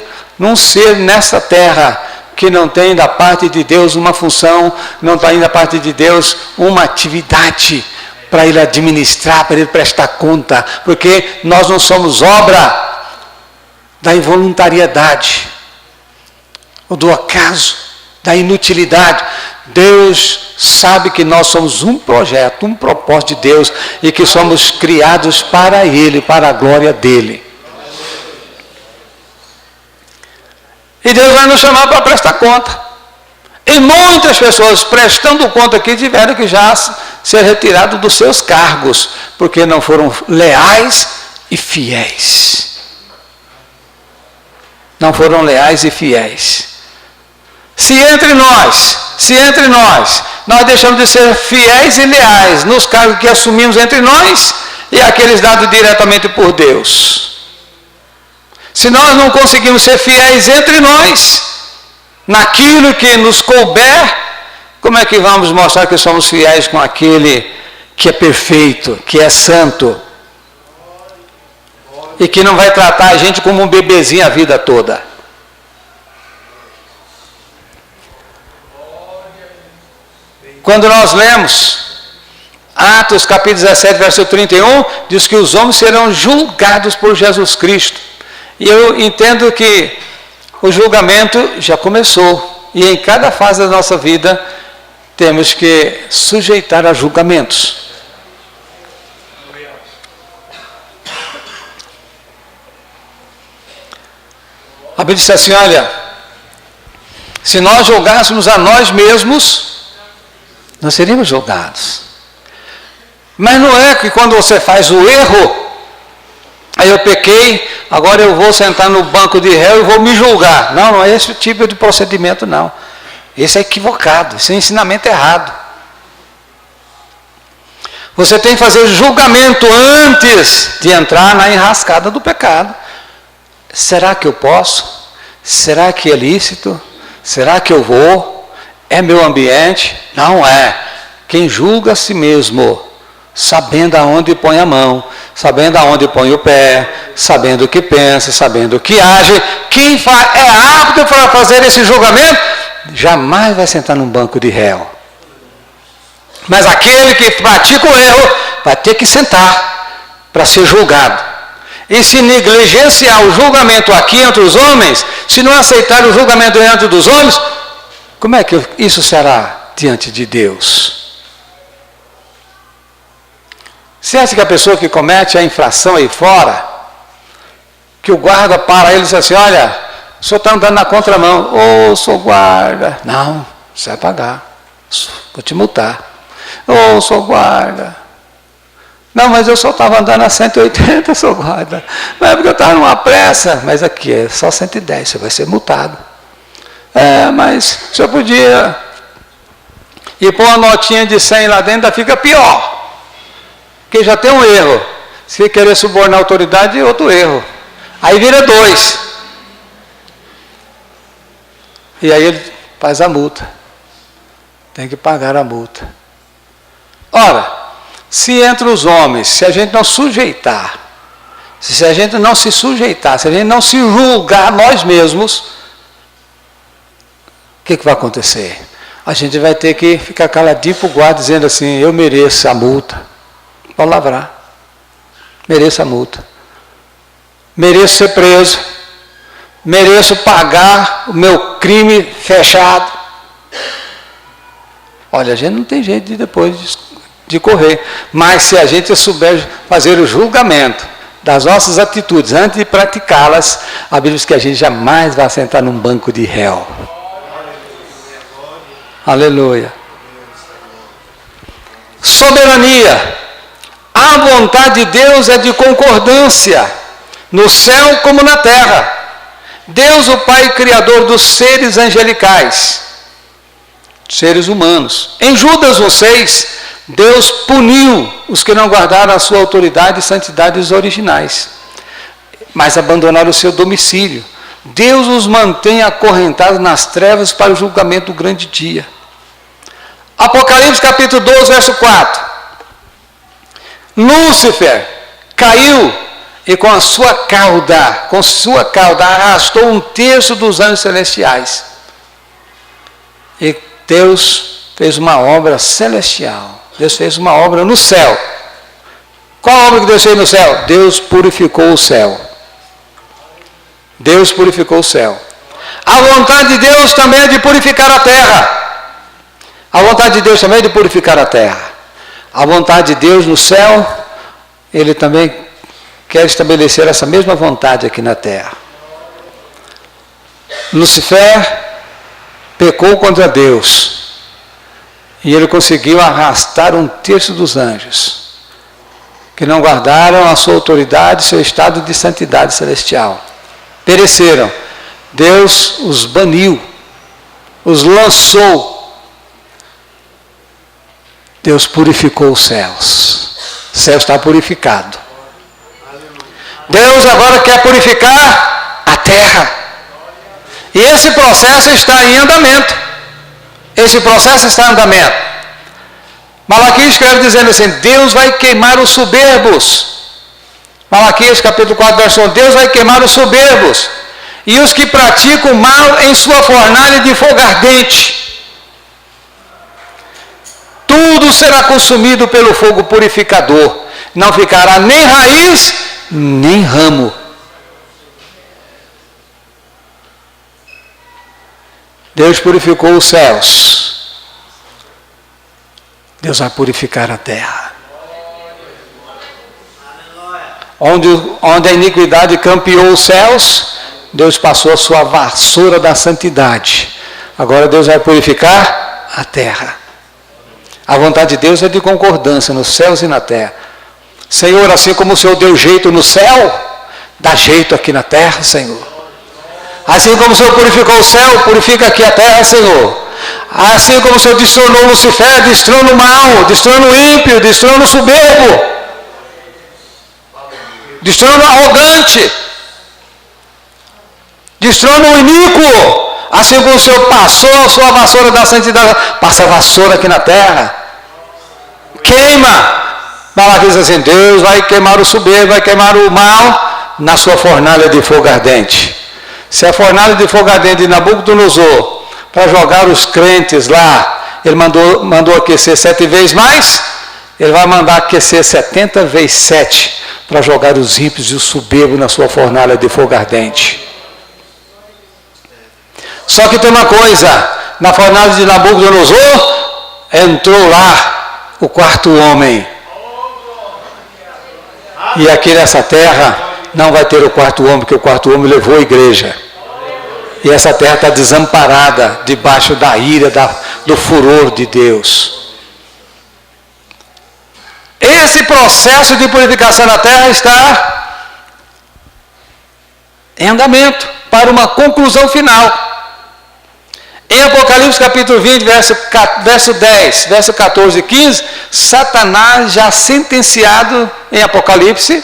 [SPEAKER 1] nessa terra que não tem da parte de Deus uma função, não tem da parte de Deus uma atividade para ele administrar, para ele prestar conta, porque nós não somos obra da involuntariedade, ou do acaso, da inutilidade. Deus sabe que nós somos um projeto, um propósito de Deus, e que somos criados para Ele, para a glória dEle. E Deus vai nos chamar para prestar conta. E muitas pessoas prestando conta aqui tiveram que já ser retirados dos seus cargos, porque não foram leais e fiéis. Não foram leais e fiéis. Se entre nós deixamos de ser fiéis e leais nos cargos que assumimos entre nós e aqueles dados diretamente por Deus. Se nós não conseguimos ser fiéis entre nós, naquilo que nos couber, como é que vamos mostrar que somos fiéis com aquele que é perfeito, que é santo, e que não vai tratar a gente como um bebezinho a vida toda? Quando nós lemos Atos capítulo 17, verso 31, diz que os homens serão julgados por Jesus Cristo. E eu entendo que o julgamento já começou. E em cada fase da nossa vida, temos que sujeitar a julgamentos. A Bíblia diz assim, olha, se nós julgássemos a nós mesmos, nós seríamos julgados. Mas não é que quando você faz o erro, aí eu pequei, agora eu vou sentar no banco de réu e vou me julgar. Não, não é esse tipo de procedimento, não. Esse é equivocado, esse é ensinamento errado. Você tem que fazer julgamento antes de entrar na enrascada do pecado. Será que eu posso? Será que é lícito? Será que eu vou? É meu ambiente? Não é. Quem julga a si mesmo, sabendo aonde põe a mão, sabendo aonde põe o pé, sabendo o que pensa, sabendo o que age, quem é apto para fazer esse julgamento, jamais vai sentar num banco de réu. Mas aquele que pratica o erro, vai ter que sentar para ser julgado. E se negligenciar o julgamento aqui entre os homens, se não aceitar o julgamento diante dos homens, como é que isso será diante de Deus? Você acha que a pessoa que comete a infração aí fora, que o guarda para ele e diz assim, olha, o senhor está andando na contramão. Ô, sou guarda. Não, você vai pagar. Vou te multar. Ô, sou guarda. Não, mas eu só estava andando a 180, sou guarda. Não é porque eu estava numa pressa. Mas aqui é só 110, você vai ser multado. É, mas o senhor podia ir pôr uma notinha de 100 lá dentro, ainda fica pior. Porque já tem um erro. Se querer subornar a autoridade, é outro erro. Aí vira 2. E aí ele faz a multa. Tem que pagar a multa. Ora, se entre os homens, se a gente não sujeitar, se a gente não se sujeitar, se a gente não se julgar nós mesmos, o que vai acontecer? A gente vai ter que ficar caladinho para o guarda dizendo assim, eu mereço a multa. Pode lavrar. Mereço a multa. Mereço ser preso. Mereço pagar o meu crime fechado. Olha, a gente não tem jeito de depois de correr. Mas se a gente souber fazer o julgamento das nossas atitudes antes de praticá-las, a Bíblia diz que a gente jamais vai sentar num banco de réu. Aleluia. Soberania. A vontade de Deus é de concordância, no céu como na terra. Deus, o Pai Criador dos seres angelicais, seres humanos. Em Judas 1,6, Deus puniu os que não guardaram a sua autoridade e santidades originais, mas abandonaram o seu domicílio. Deus os mantém acorrentados nas trevas para o julgamento do grande dia. Apocalipse capítulo 12, verso 4. Lúcifer caiu e com sua cauda arrastou 1/3 dos anjos celestiais. E Deus fez uma obra celestial. Deus fez uma obra no céu. Qual a obra que Deus fez no céu? Deus purificou o céu. Deus purificou o céu. A vontade de Deus também é de purificar a terra. A vontade de Deus também é de purificar a terra. A vontade de Deus no céu, Ele também quer estabelecer essa mesma vontade aqui na terra. Lucifer pecou contra Deus. E ele conseguiu arrastar 1/3 dos anjos, que não guardaram a sua autoridade, seu estado de santidade celestial. Pereceram. Deus os baniu. os lançou. Deus purificou os céus. O céu está purificado. Deus agora quer purificar a terra. E esse processo está em andamento. Esse processo está em andamento. Malaquias escreve dizendo assim: Deus vai queimar os soberbos. Malaquias capítulo 4, verso 1. Deus vai queimar os soberbos e os que praticam mal em sua fornalha de fogo ardente. Tudo será consumido pelo fogo purificador. Não ficará nem raiz, nem ramo. Deus purificou os céus. Deus vai purificar a terra. Onde a iniquidade campeou os céus, Deus passou a sua vassoura da santidade. Agora Deus vai purificar a terra. A vontade de Deus é de concordância nos céus e na terra. Senhor, assim como o Senhor deu jeito no céu, dá jeito aqui na terra, Senhor. Assim como o Senhor purificou o céu, purifica aqui a terra, Senhor. Assim como o Senhor destronou Lucifer, destrona o mal, destrona o ímpio, destrona o soberbo, destrona o arrogante, destrona o iníquo. Assim como o Senhor passou a sua vassoura da santidade, passa a vassoura aqui na terra. Queima. Malaquias diz assim: Deus vai queimar o soberbo, vai queimar o mal na sua fornalha de fogo ardente. Se a fornalha de fogo ardente de Nabucodonosor, para jogar os crentes lá, ele mandou aquecer 7 vezes mais, ele vai mandar aquecer 70 vezes 7 para jogar os ímpios e o soberbo na sua fornalha de fogo ardente. Só que tem uma coisa: na fornalha de Nabucodonosor entrou lá o quarto homem. E aqui nessa terra não vai ter o quarto homem, porque o quarto homem levou a igreja. E essa terra está desamparada debaixo da ira, do furor de Deus. Esse processo de purificação na terra está em andamento para uma conclusão final. Em Apocalipse capítulo 20, verso 10, verso 14 e 15, Satanás já sentenciado em Apocalipse,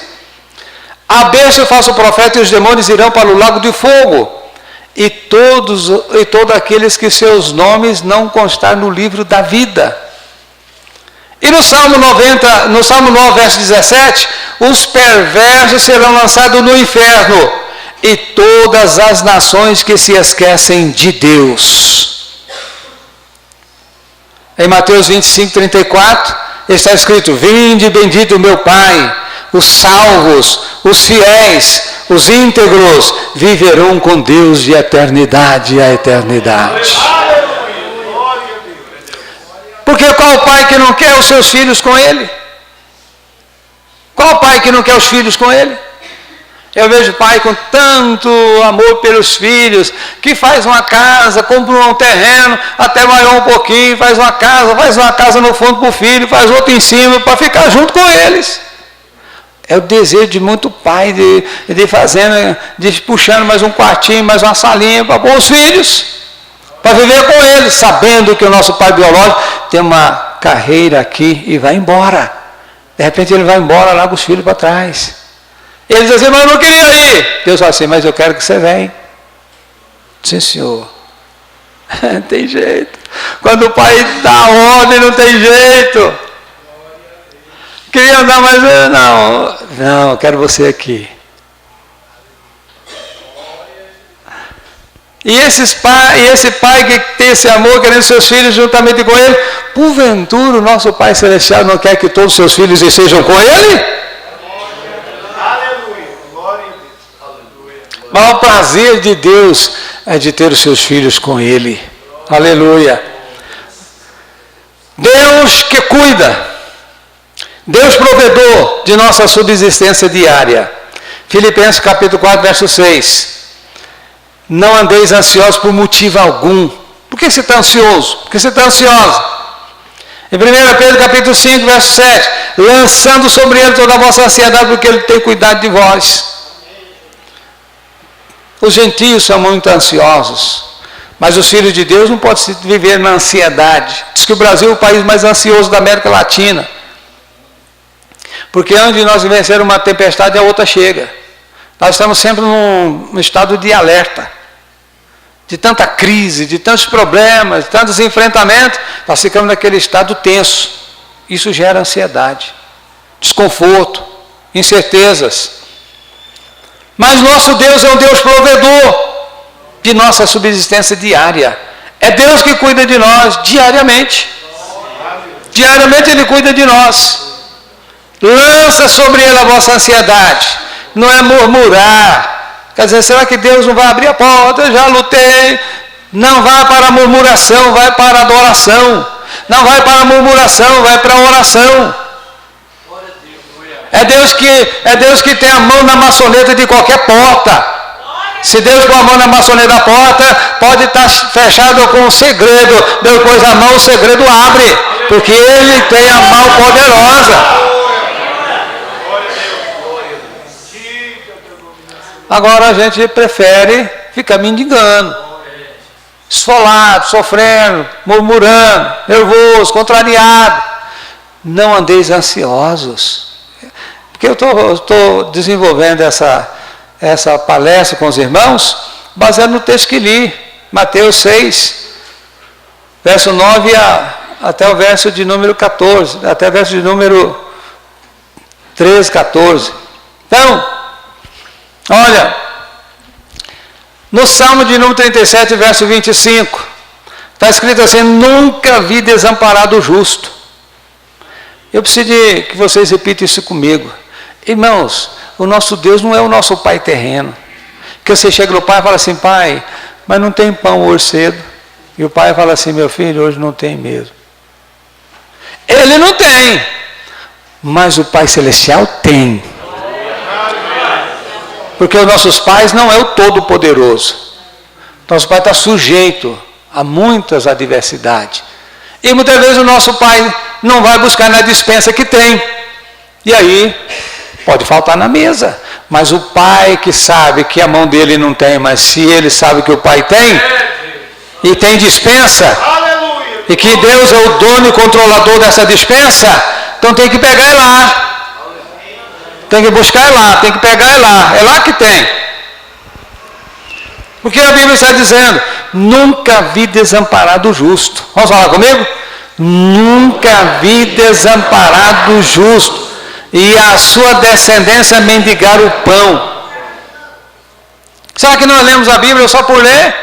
[SPEAKER 1] a besta e o falso profeta e os demônios irão para o lago de fogo, e todos aqueles que seus nomes não constarem no livro da vida. E no Salmo 9, verso 17, os perversos serão lançados no inferno, e todas as nações que se esquecem de Deus. Em Mateus 25, 34, está escrito: Vinde bendito meu Pai, os salvos, os fiéis, os íntegros, viverão com Deus de eternidade a eternidade. Porque qual pai que não quer os seus filhos com ele? Qual pai que não quer os filhos com ele? Eu vejo pai com tanto amor pelos filhos, que faz uma casa, compra um terreno, até maior um pouquinho, faz uma casa no fundo para o filho, faz outra em cima, para ficar junto com eles. É o desejo de muito pai, de fazendo, de puxando mais um quartinho, mais uma salinha para pôr os filhos, para viver com eles, sabendo que o nosso pai biológico tem uma carreira aqui e vai embora. De repente ele vai embora, larga os filhos para trás. Ele diz assim: mas eu não queria ir. Deus fala assim: mas eu quero que você venha. Sim, senhor. Não tem jeito. Quando o pai dá ordem, não tem jeito. Queria andar, mas não, eu quero você aqui. E esse pai que tem esse amor, querendo seus filhos juntamente com ele, porventura o nosso Pai Celestial não quer que todos os seus filhos estejam com ele? O maior prazer de Deus é de ter os seus filhos com ele. Aleluia. Deus que cuida. Deus provedor de nossa subsistência diária. Filipenses capítulo 4, verso 6. Não andeis ansiosos por motivo algum. Por que você está ansioso? Por que você está ansiosa? Em 1 Pedro capítulo 5, verso 7. Lançando sobre ele toda a vossa ansiedade, porque ele tem cuidado de vós. Os gentios são muito ansiosos. Mas os filhos de Deus não podem viver na ansiedade. Diz que o Brasil é o país mais ansioso da América Latina. Porque onde nós vencer uma tempestade, a outra chega. Nós estamos sempre num estado de alerta. De tanta crise, de tantos problemas, de tantos enfrentamentos, nós ficamos naquele estado tenso. Isso gera ansiedade, desconforto, incertezas. Mas nosso Deus é um Deus provedor de nossa subsistência diária. É Deus que cuida de nós diariamente. Diariamente Ele cuida de nós. Lança sobre Ele a vossa ansiedade. Não é murmurar. Quer dizer, será que Deus não vai abrir a porta? Eu já lutei. Não vai para a murmuração, vai para a adoração. Não vai para a murmuração, vai para a oração. É Deus que tem a mão na maçaneta de qualquer porta. Se Deus pôr a mão na maçaneta da porta, pode estar fechado com um segredo. Deus pôs a mão, o segredo abre. Porque Ele tem a mão poderosa. Agora a gente prefere ficar mendigando, esfolado, sofrendo, murmurando, nervoso, contrariado. Não andeis ansiosos. Porque eu estou desenvolvendo essa palestra com os irmãos, baseado no texto que li, Mateus 6, verso 9 até o verso de número 14, até o verso de número 13, 14. Então, olha, no Salmo de número 37, verso 25, está escrito assim: nunca vi desamparado o justo. Eu preciso que vocês repitam isso comigo. Irmãos, o nosso Deus não é o nosso pai terreno. Que você chega no pai e fala assim: pai, mas não tem pão hoje cedo. E o pai fala assim: meu filho, hoje não tem mesmo. Ele não tem, mas o Pai Celestial tem. Porque os nossos pais não é o Todo-Poderoso. Nosso pai está sujeito a muitas adversidades. E muitas vezes o nosso pai não vai buscar na despensa que tem. E aí, pode faltar na mesa. Mas o pai que sabe que a mão dele não tem, mas se ele sabe que o pai tem, e tem despensa, e que Deus é o dono e controlador dessa despensa, então tem que pegar lá. Tem que buscar lá, tem que pegar lá. É lá que tem. Porque a Bíblia está dizendo: nunca vi desamparado o justo. Vamos falar comigo? Nunca vi desamparado o justo, e a sua descendência mendigar o pão. Será que nós lemos a Bíblia só por ler?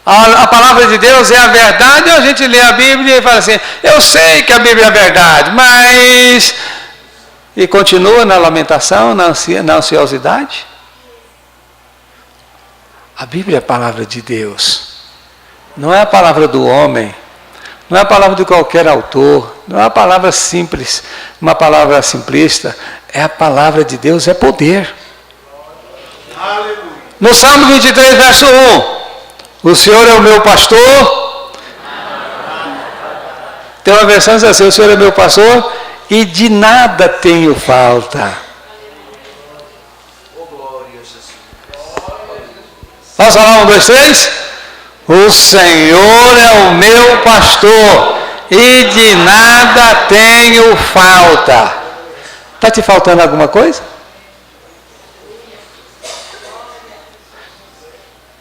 [SPEAKER 1] A palavra de Deus é a verdade, ou a gente lê a Bíblia e fala assim: eu sei que a Bíblia é a verdade, mas... E continua na lamentação, na ansiosidade? A Bíblia é a palavra de Deus. Não é a palavra do homem. Não é a palavra de qualquer autor. Não é a palavra simples, uma palavra simplista. É a palavra de Deus, é poder. Aleluia. No Salmo 23, verso 1. O Senhor é o meu pastor. Tem uma versão que diz assim: o Senhor é meu pastor e de nada tenho falta. Vamos falar 1, 2, 3? O Senhor é o meu pastor e de nada tenho falta. Está te faltando alguma coisa?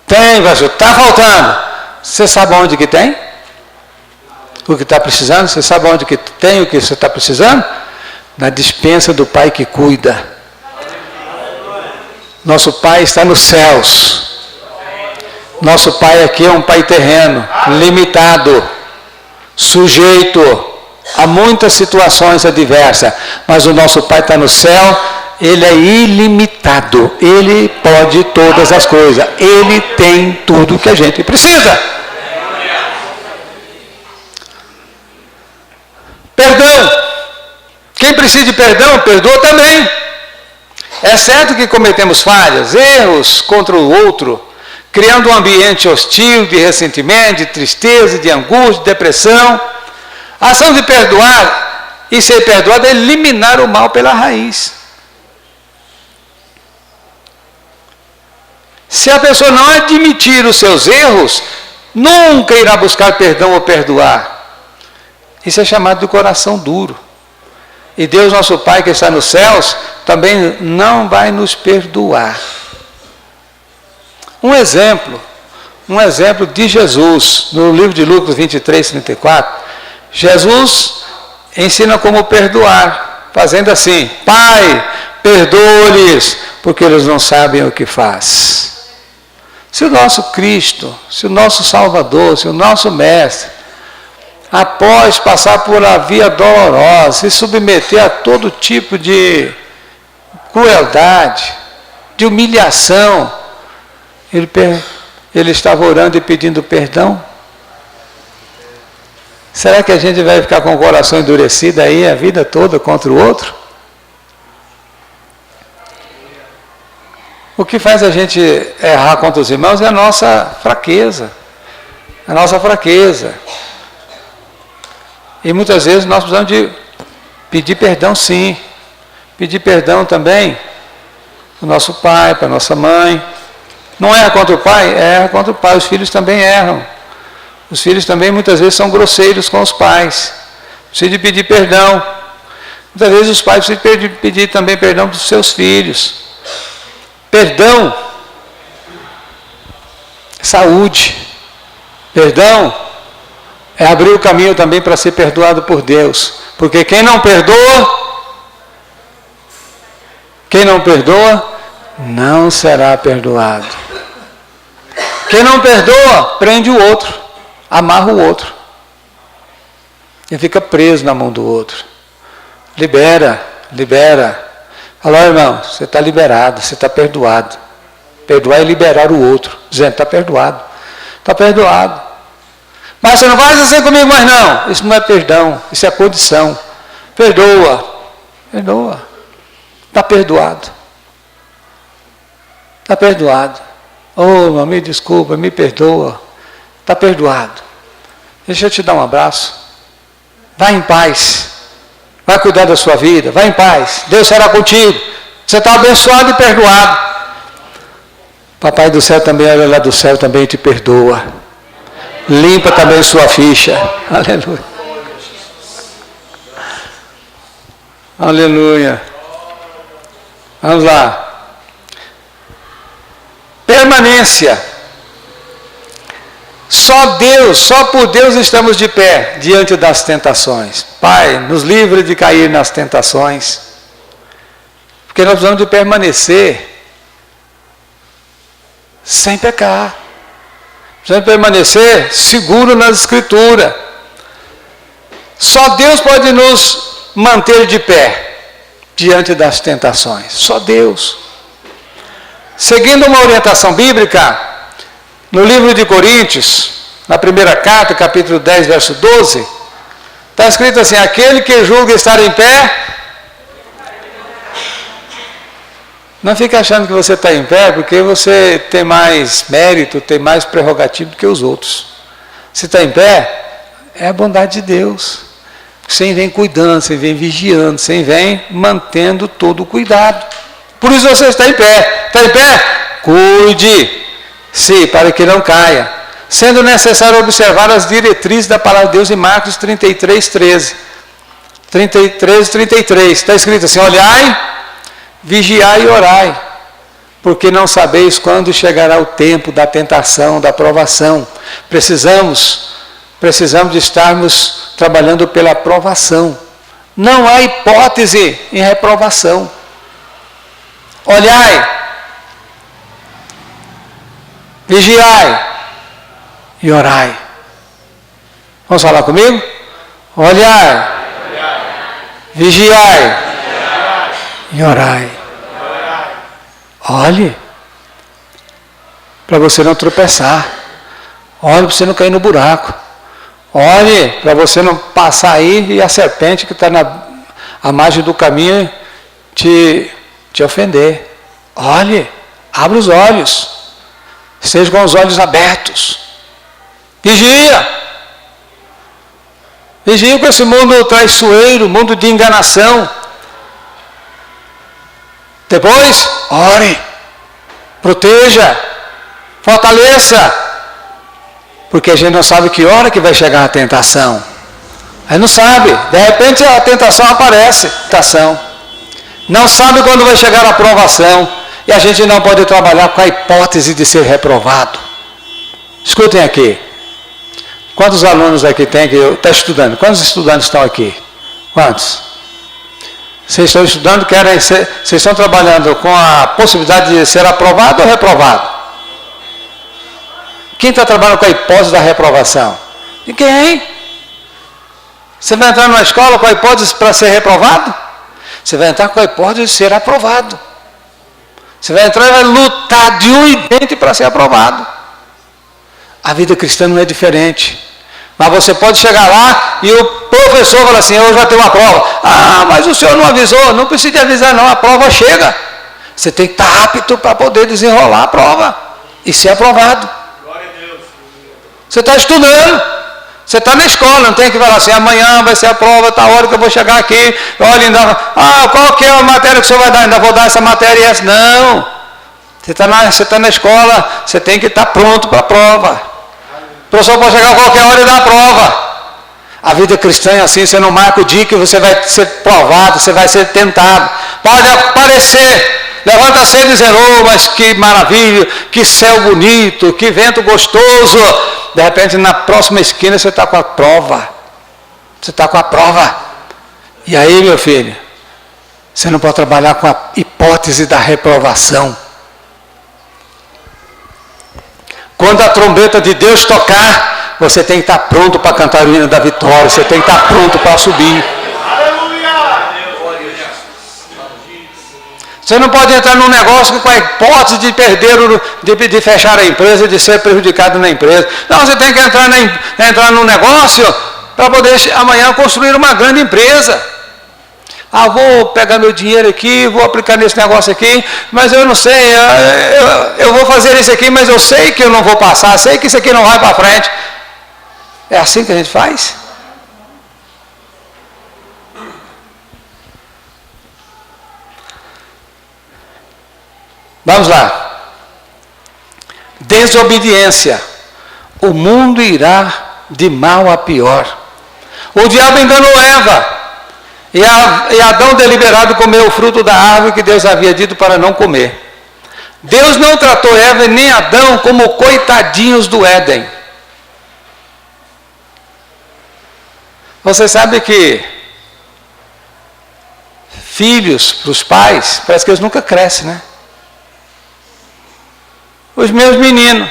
[SPEAKER 1] Tem, pastor, está faltando. Você sabe onde que tem? O que está precisando? Você sabe onde que tem o que você está precisando? Na despensa do Pai que cuida. Nosso Pai está nos céus. Nosso Pai aqui é um Pai terreno, limitado, sujeito a muitas situações adversas. Mas o nosso Pai está no céu, Ele é ilimitado. Ele pode todas as coisas. Ele tem tudo que a gente precisa. Perdão. Quem precisa de perdão, perdoa também. É certo que cometemos falhas, erros contra o outro, criando um ambiente hostil de ressentimento, de tristeza, de angústia, de depressão. A ação de perdoar e ser perdoado é eliminar o mal pela raiz. Se a pessoa não admitir os seus erros, nunca irá buscar perdão ou perdoar. Isso é chamado de coração duro. E Deus, nosso Pai que está nos céus, também não vai nos perdoar. Um exemplo de Jesus, no livro de Lucas 23, 34, Jesus ensina como perdoar, fazendo assim: Pai, perdoa-lhes, porque eles não sabem o que faz. Se o nosso Cristo, se o nosso Salvador, se o nosso Mestre, após passar por a via dolorosa, se submeter a todo tipo de crueldade, de humilhação, ele estava orando e pedindo perdão? Será que a gente vai ficar com o coração endurecido aí a vida toda contra o outro? O que faz a gente errar contra os irmãos é a nossa fraqueza. A nossa fraqueza. E muitas vezes nós precisamos de pedir perdão, sim. Pedir perdão também para o nosso pai, para a nossa mãe. Não erra contra o pai? Erra contra o pai. Os filhos também erram. Os filhos também muitas vezes são grosseiros com os pais. Precisa de pedir perdão. Muitas vezes os pais precisam de pedir também perdão para os seus filhos. Perdão é saúde. Perdão é abrir o caminho também para ser perdoado por Deus. Porque quem não perdoa não será perdoado. Quem não perdoa, prende o outro, amarra o outro. E fica preso na mão do outro. Libera. Fala, irmão, você está liberado, você está perdoado. Perdoar é liberar o outro, dizendo, está perdoado. Está perdoado. Mas você não faz assim comigo mais não. Isso não é perdão, isso é condição. Perdoa. Está perdoado. Está perdoado. Oh, irmão, me desculpa, me perdoa. Está perdoado. Deixa eu te dar um abraço. Vai em paz. Vai cuidar da sua vida. Vai em paz. Deus será contigo. Você está abençoado e perdoado. Papai do céu também, olha lá do céu, também te perdoa. Limpa também sua ficha. Aleluia. Aleluia. Vamos lá. Permanência. Só por Deus estamos de pé diante das tentações. Pai, nos livre de cair nas tentações. Porque nós precisamos de permanecer sem pecar. Precisamos permanecer seguro nas Escrituras. Só Deus pode nos manter de pé diante das tentações. Só Deus. Seguindo uma orientação bíblica, no livro de Coríntios, na primeira carta, capítulo 10, verso 12, está escrito assim: aquele que julga estar em pé, não fique achando que você está em pé porque você tem mais mérito, tem mais prerrogativo do que os outros. Se está em pé, é a bondade de Deus. Você vem cuidando, você vem vigiando, você vem mantendo todo o cuidado. Por isso você está em pé. Está em pé? Cuide-se para que não caia. Sendo necessário observar as diretrizes da palavra de Deus em Marcos 33, 13. 33, 33. Está escrito assim: olhai, vigiai e orai, porque não sabeis quando chegará o tempo da tentação, da provação. Precisamos de estarmos trabalhando pela aprovação. Não há hipótese em reprovação. Olhai, vigiai e orai. Vamos falar comigo? Olhai, vigiai e orai. Olhe para você não tropeçar. Olhe para você não cair no buraco. Olhe para você não passar aí e a serpente que está à margem do caminho te ofender. Olhe, abra os olhos. Esteja com os olhos abertos. Vigia. Vigia com esse mundo traiçoeiro, mundo de enganação. Depois, ore. Proteja. Fortaleça. Porque a gente não sabe que hora que vai chegar a tentação. Aí não sabe. De repente a tentação aparece. Tentação. Não sabe quando vai chegar a aprovação. E a gente não pode trabalhar com a hipótese de ser reprovado. Escutem aqui. Quantos alunos aqui tem que está estudando? Quantos estudantes estão aqui? Quantos? Vocês estão estudando, vocês estão trabalhando com a possibilidade de ser aprovado ou reprovado? Quem está trabalhando com a hipótese da reprovação? Ninguém. Você vai entrar numa escola com a hipótese para ser reprovado? Você vai entrar com a hipótese de ser aprovado. Você vai entrar e vai lutar de um e dente para ser aprovado. A vida cristã não é diferente. Mas você pode chegar lá e o professor fala assim, eu já tenho uma prova. Ah, mas o senhor não avisou. Não precisa de avisar não, a prova chega. Você tem que estar apto para poder desenrolar a prova e ser aprovado.
[SPEAKER 2] Glória a Deus.
[SPEAKER 1] Você está estudando. Você está na escola, não tem que falar assim, amanhã vai ser a prova, tá a hora que eu vou chegar aqui, olha, ainda, qual que é a matéria que o senhor vai dar? Ainda vou dar essa matéria e essa. Não. Você está na escola, você tem que estar pronto para a prova. O professor pode chegar a qualquer hora e dar a prova. A vida cristã é assim, você não marca o dia que você vai ser provado, você vai ser tentado. Pode aparecer, levanta cedo dizendo, oh, mas que maravilha, que céu bonito, que vento gostoso. De repente, na próxima esquina, você está com a prova. Você está com a prova. E aí, meu filho, você não pode trabalhar com a hipótese da reprovação. Quando a trombeta de Deus tocar, você tem que estar pronto para cantar o hino da vitória. Você tem que estar pronto para subir. Você não pode entrar num negócio com a hipótese de perder, de fechar a empresa, de ser prejudicado na empresa. Não, você tem que entrar num negócio para poder amanhã construir uma grande empresa. Ah, vou pegar meu dinheiro aqui, vou aplicar nesse negócio aqui, mas eu não sei, eu vou fazer isso aqui, mas eu sei que eu não vou passar, sei que isso aqui não vai para frente. É assim que a gente faz? Vamos lá. Desobediência. O mundo irá de mal a pior. O diabo enganou Eva. E Adão deliberado comeu o fruto da árvore que Deus havia dito para não comer. Deus não tratou Eva nem Adão como coitadinhos do Éden. Você sabe que filhos para os pais, parece que eles nunca crescem, né? Os meus meninos.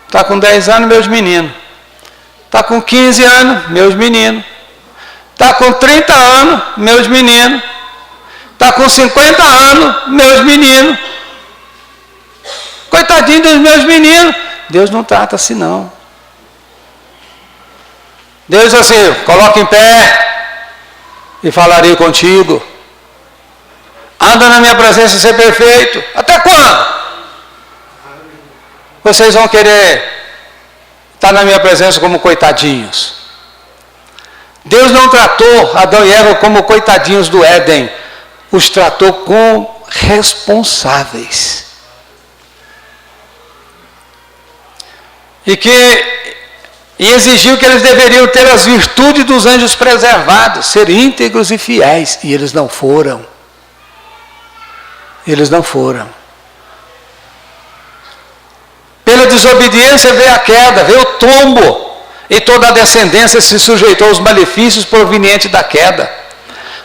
[SPEAKER 1] Está com 10 anos, meus meninos. Está com 15 anos, meus meninos. Está com 30 anos, meus meninos. Está com 50 anos, meus meninos. Coitadinho dos meus meninos. Deus não trata assim, não. Deus assim, coloca em pé e falarei contigo. Anda na minha presença e ser perfeito. Até quando? Vocês vão querer estar na minha presença como coitadinhos. Deus não tratou Adão e Eva como coitadinhos do Éden. Os tratou como responsáveis. E exigiu que eles deveriam ter as virtudes dos anjos preservados, ser íntegros e fiéis. E eles não foram. Eles não foram. Pela desobediência veio a queda, veio o tombo. E toda a descendência se sujeitou aos malefícios provenientes da queda.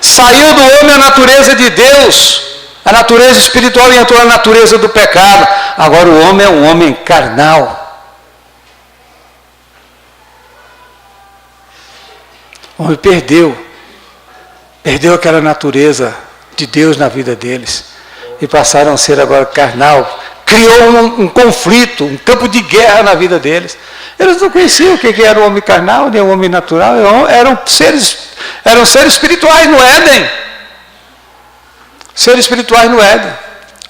[SPEAKER 1] Saiu do homem a natureza de Deus, a natureza espiritual, e entrou a natureza do pecado. Agora o homem é um homem carnal. O homem perdeu aquela natureza de Deus na vida deles. E passaram a ser agora carnal. Criou um conflito, um campo de guerra na vida deles. Eles não conheciam o que era o homem carnal, nem o homem natural. Eram seres espirituais no Éden. Seres espirituais no Éden.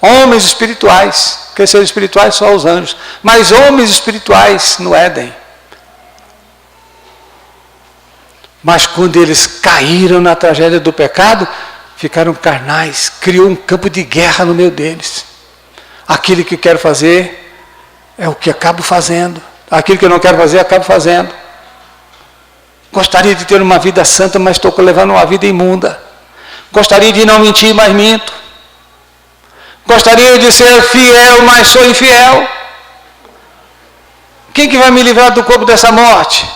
[SPEAKER 1] Homens espirituais. Porque seres espirituais só os anjos. Mas homens espirituais no Éden. Mas quando eles caíram na tragédia do pecado, ficaram carnais, criou um campo de guerra no meio deles. Aquilo que quero fazer é o que acabo fazendo. Aquilo que eu não quero fazer, acabo fazendo. Gostaria de ter uma vida santa, mas estou levando uma vida imunda. Gostaria de não mentir, mas minto. Gostaria de ser fiel, mas sou infiel. Quem que vai me livrar do corpo dessa morte?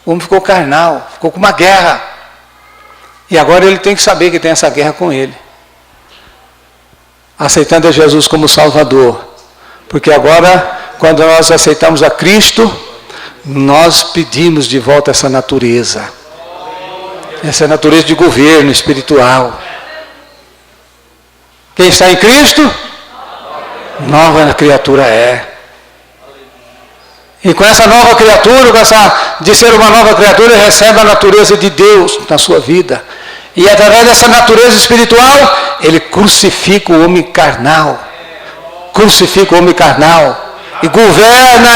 [SPEAKER 1] O homem ficou carnal, ficou com uma guerra. E agora ele tem que saber que tem essa guerra com ele. Aceitando a Jesus como Salvador. Porque agora, quando nós aceitamos a Cristo, nós pedimos de volta essa natureza. Essa natureza de governo espiritual. Quem está em Cristo, nova criatura é. E com essa nova criatura, de ser uma nova criatura, ele recebe a natureza de Deus na sua vida. E através dessa natureza espiritual, ele crucifica o homem carnal. Crucifica o homem carnal. E governa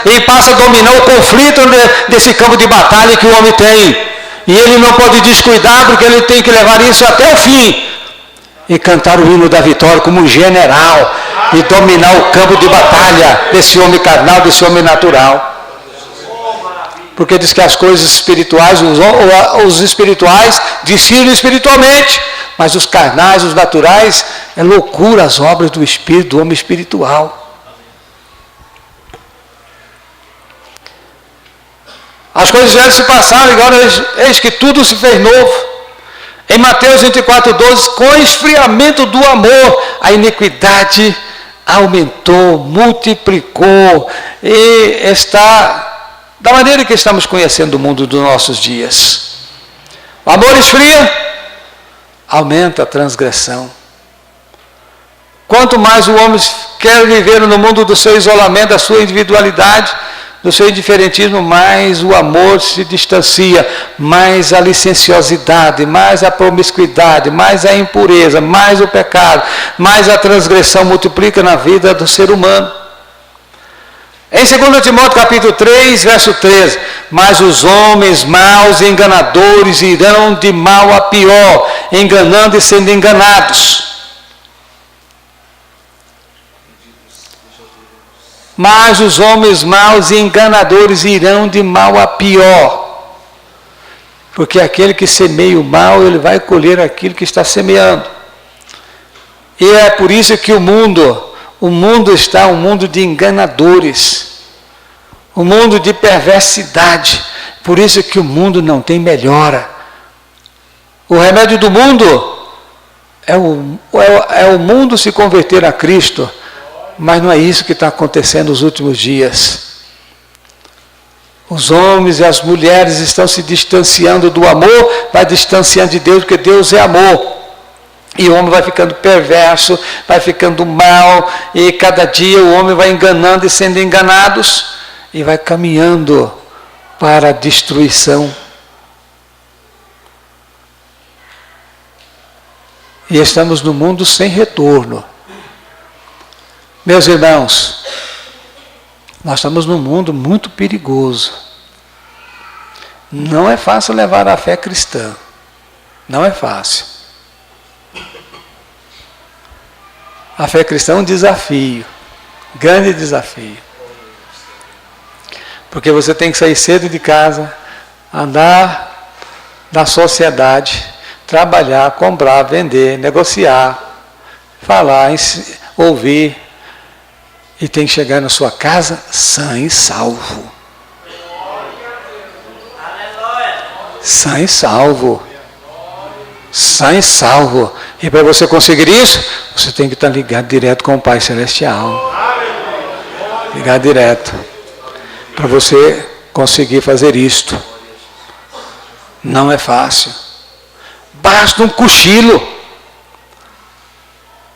[SPEAKER 1] e passa a dominar o conflito desse campo de batalha que o homem tem. E ele não pode descuidar, porque ele tem que levar isso até o fim. E cantar o hino da vitória como um general. E dominar o campo de batalha desse homem carnal, desse homem natural. Porque diz que as coisas espirituais, os espirituais desfilem espiritualmente. Mas os carnais, os naturais, é loucura as obras do espírito, do homem espiritual. As coisas velhas se passaram, agora eis que tudo se fez novo. Em Mateus 24:12, com esfriamento do amor, a iniquidade aumentou, multiplicou, e está da maneira que estamos conhecendo o mundo dos nossos dias. O amor esfria, aumenta a transgressão. Quanto mais o homem quer viver no mundo do seu isolamento, da sua individualidade, do seu indiferentismo, mais o amor se distancia, mais a licenciosidade, mais a promiscuidade, mais a impureza, mais o pecado, mais a transgressão multiplica na vida do ser humano. Em 2 Timóteo capítulo 3, verso 13, mas os homens maus e enganadores irão de mal a pior, enganando e sendo enganados. Mas os homens maus e enganadores irão de mal a pior. Porque aquele que semeia o mal, ele vai colher aquilo que está semeando. E é por isso que o mundo está um mundo de enganadores. Um mundo de perversidade. Por isso que o mundo não tem melhora. O remédio do mundo é o mundo se converter a Cristo. Mas não é isso que está acontecendo nos últimos dias. Os homens e as mulheres estão se distanciando do amor, vai distanciando de Deus, porque Deus é amor. E o homem vai ficando perverso, vai ficando mal, e cada dia o homem vai enganando e sendo enganados, e vai caminhando para a destruição. E estamos no mundo sem retorno. Meus irmãos, nós estamos num mundo muito perigoso. Não é fácil levar a fé cristã. Não é fácil. A fé cristã é um desafio. Grande desafio. Porque você tem que sair cedo de casa, andar na sociedade, trabalhar, comprar, vender, negociar, falar, ouvir. E tem que chegar na sua casa sã e salvo. Sã e salvo. Sã e salvo. E para você conseguir isso, você tem que estar ligado direto com o Pai Celestial. Ligado direto. Para você conseguir fazer isto. Não é fácil. Basta um cochilo.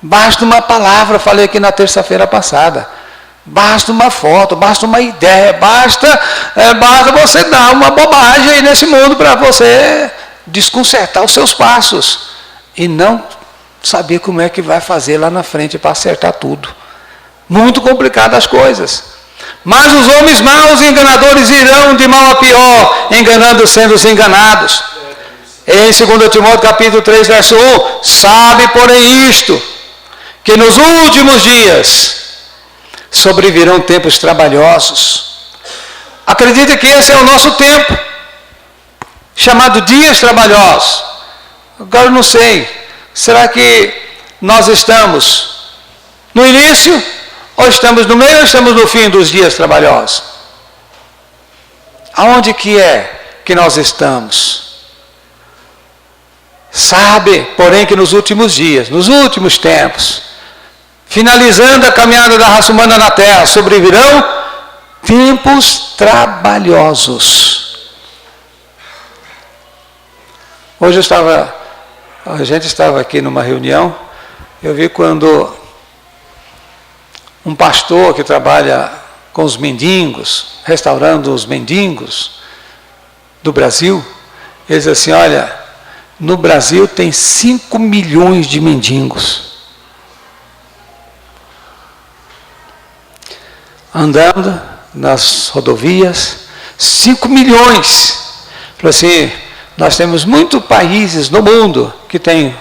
[SPEAKER 1] Basta uma palavra, falei aqui na terça-feira passada. Basta uma foto, basta uma ideia, basta você dar uma bobagem aí nesse mundo para você desconcertar os seus passos. E não saber como é que vai fazer lá na frente para acertar tudo. Muito complicado as coisas. Mas os homens maus e enganadores irão de mal a pior, enganando sendo os enganados. Em 2 Timóteo capítulo 3, verso 1, sabe porém isto, que nos últimos dias sobrevirão tempos trabalhosos. Acredita que esse é o nosso tempo, chamado dias trabalhosos. Agora eu não sei, será que nós estamos no início, ou estamos no meio, ou estamos no fim dos dias trabalhosos? Aonde que é que nós estamos? Sabe, porém, que nos últimos dias, nos últimos tempos, finalizando a caminhada da raça humana na Terra, sobrevirão tempos trabalhosos. Hoje a gente estava aqui numa reunião, eu vi quando um pastor que trabalha com os mendigos, restaurando os mendigos do Brasil, ele diz assim, olha, no Brasil tem 5 milhões de mendigos. Andando nas rodovias, 5 milhões. Falou assim, nós temos muitos países no mundo que tem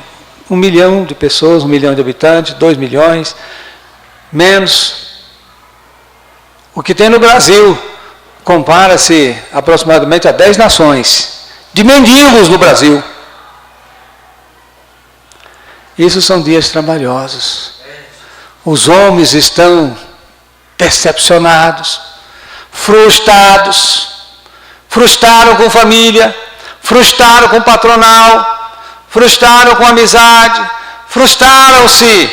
[SPEAKER 1] 1 milhão de pessoas, 1 milhão de habitantes, 2 milhões, menos. O que tem no Brasil compara-se aproximadamente a 10 nações de mendigos no Brasil. Isso são dias trabalhosos. Os homens estão decepcionados, frustrados, frustraram com família, frustraram com patronal, frustraram com amizade, frustraram-se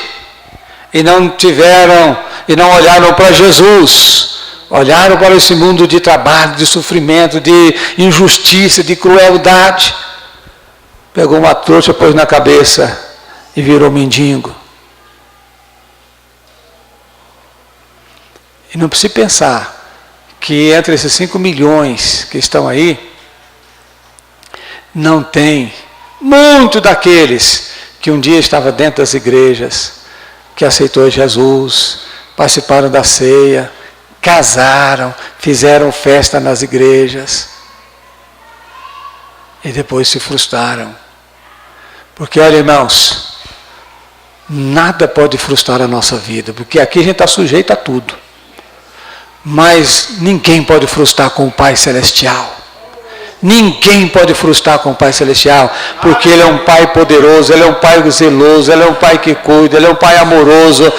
[SPEAKER 1] e não olharam para Jesus, olharam para esse mundo de trabalho, de sofrimento, de injustiça, de crueldade. Pegou uma trouxa, pôs na cabeça e virou mendigo. E não precisa pensar que entre esses 5 milhões que estão aí, não tem muito daqueles que um dia estavam dentro das igrejas, que aceitou Jesus, participaram da ceia, casaram, fizeram festa nas igrejas e depois se frustraram. Porque, olha, irmãos, nada pode frustrar a nossa vida, porque aqui a gente está sujeito a tudo. Mas ninguém pode frustrar com o Pai Celestial. Ninguém pode frustrar com o Pai Celestial, porque Ele é um Pai poderoso, Ele é um Pai zeloso, Ele é um Pai que cuida, Ele é um Pai amoroso.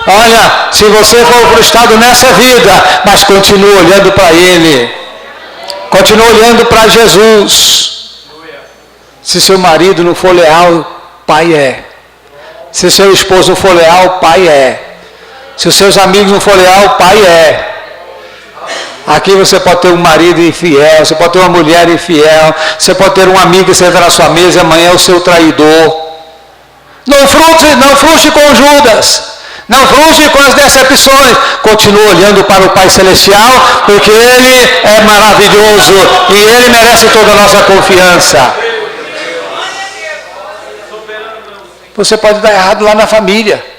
[SPEAKER 1] Olha, se você for frustrado nessa vida, mas continue olhando para Ele, continue olhando para Jesus. Se seu marido não for leal, Pai é. Se seu esposo não for leal, Pai é. Se os seus amigos não for leal, Pai é. Aqui você pode ter um marido infiel, você pode ter uma mulher infiel, você pode ter um amigo que senta na sua mesa e amanhã é o seu traidor. Não frustre com Judas, não frustre com as decepções. Continue olhando para o Pai Celestial, porque Ele é maravilhoso e Ele merece toda a nossa confiança. Você pode dar errado lá na família.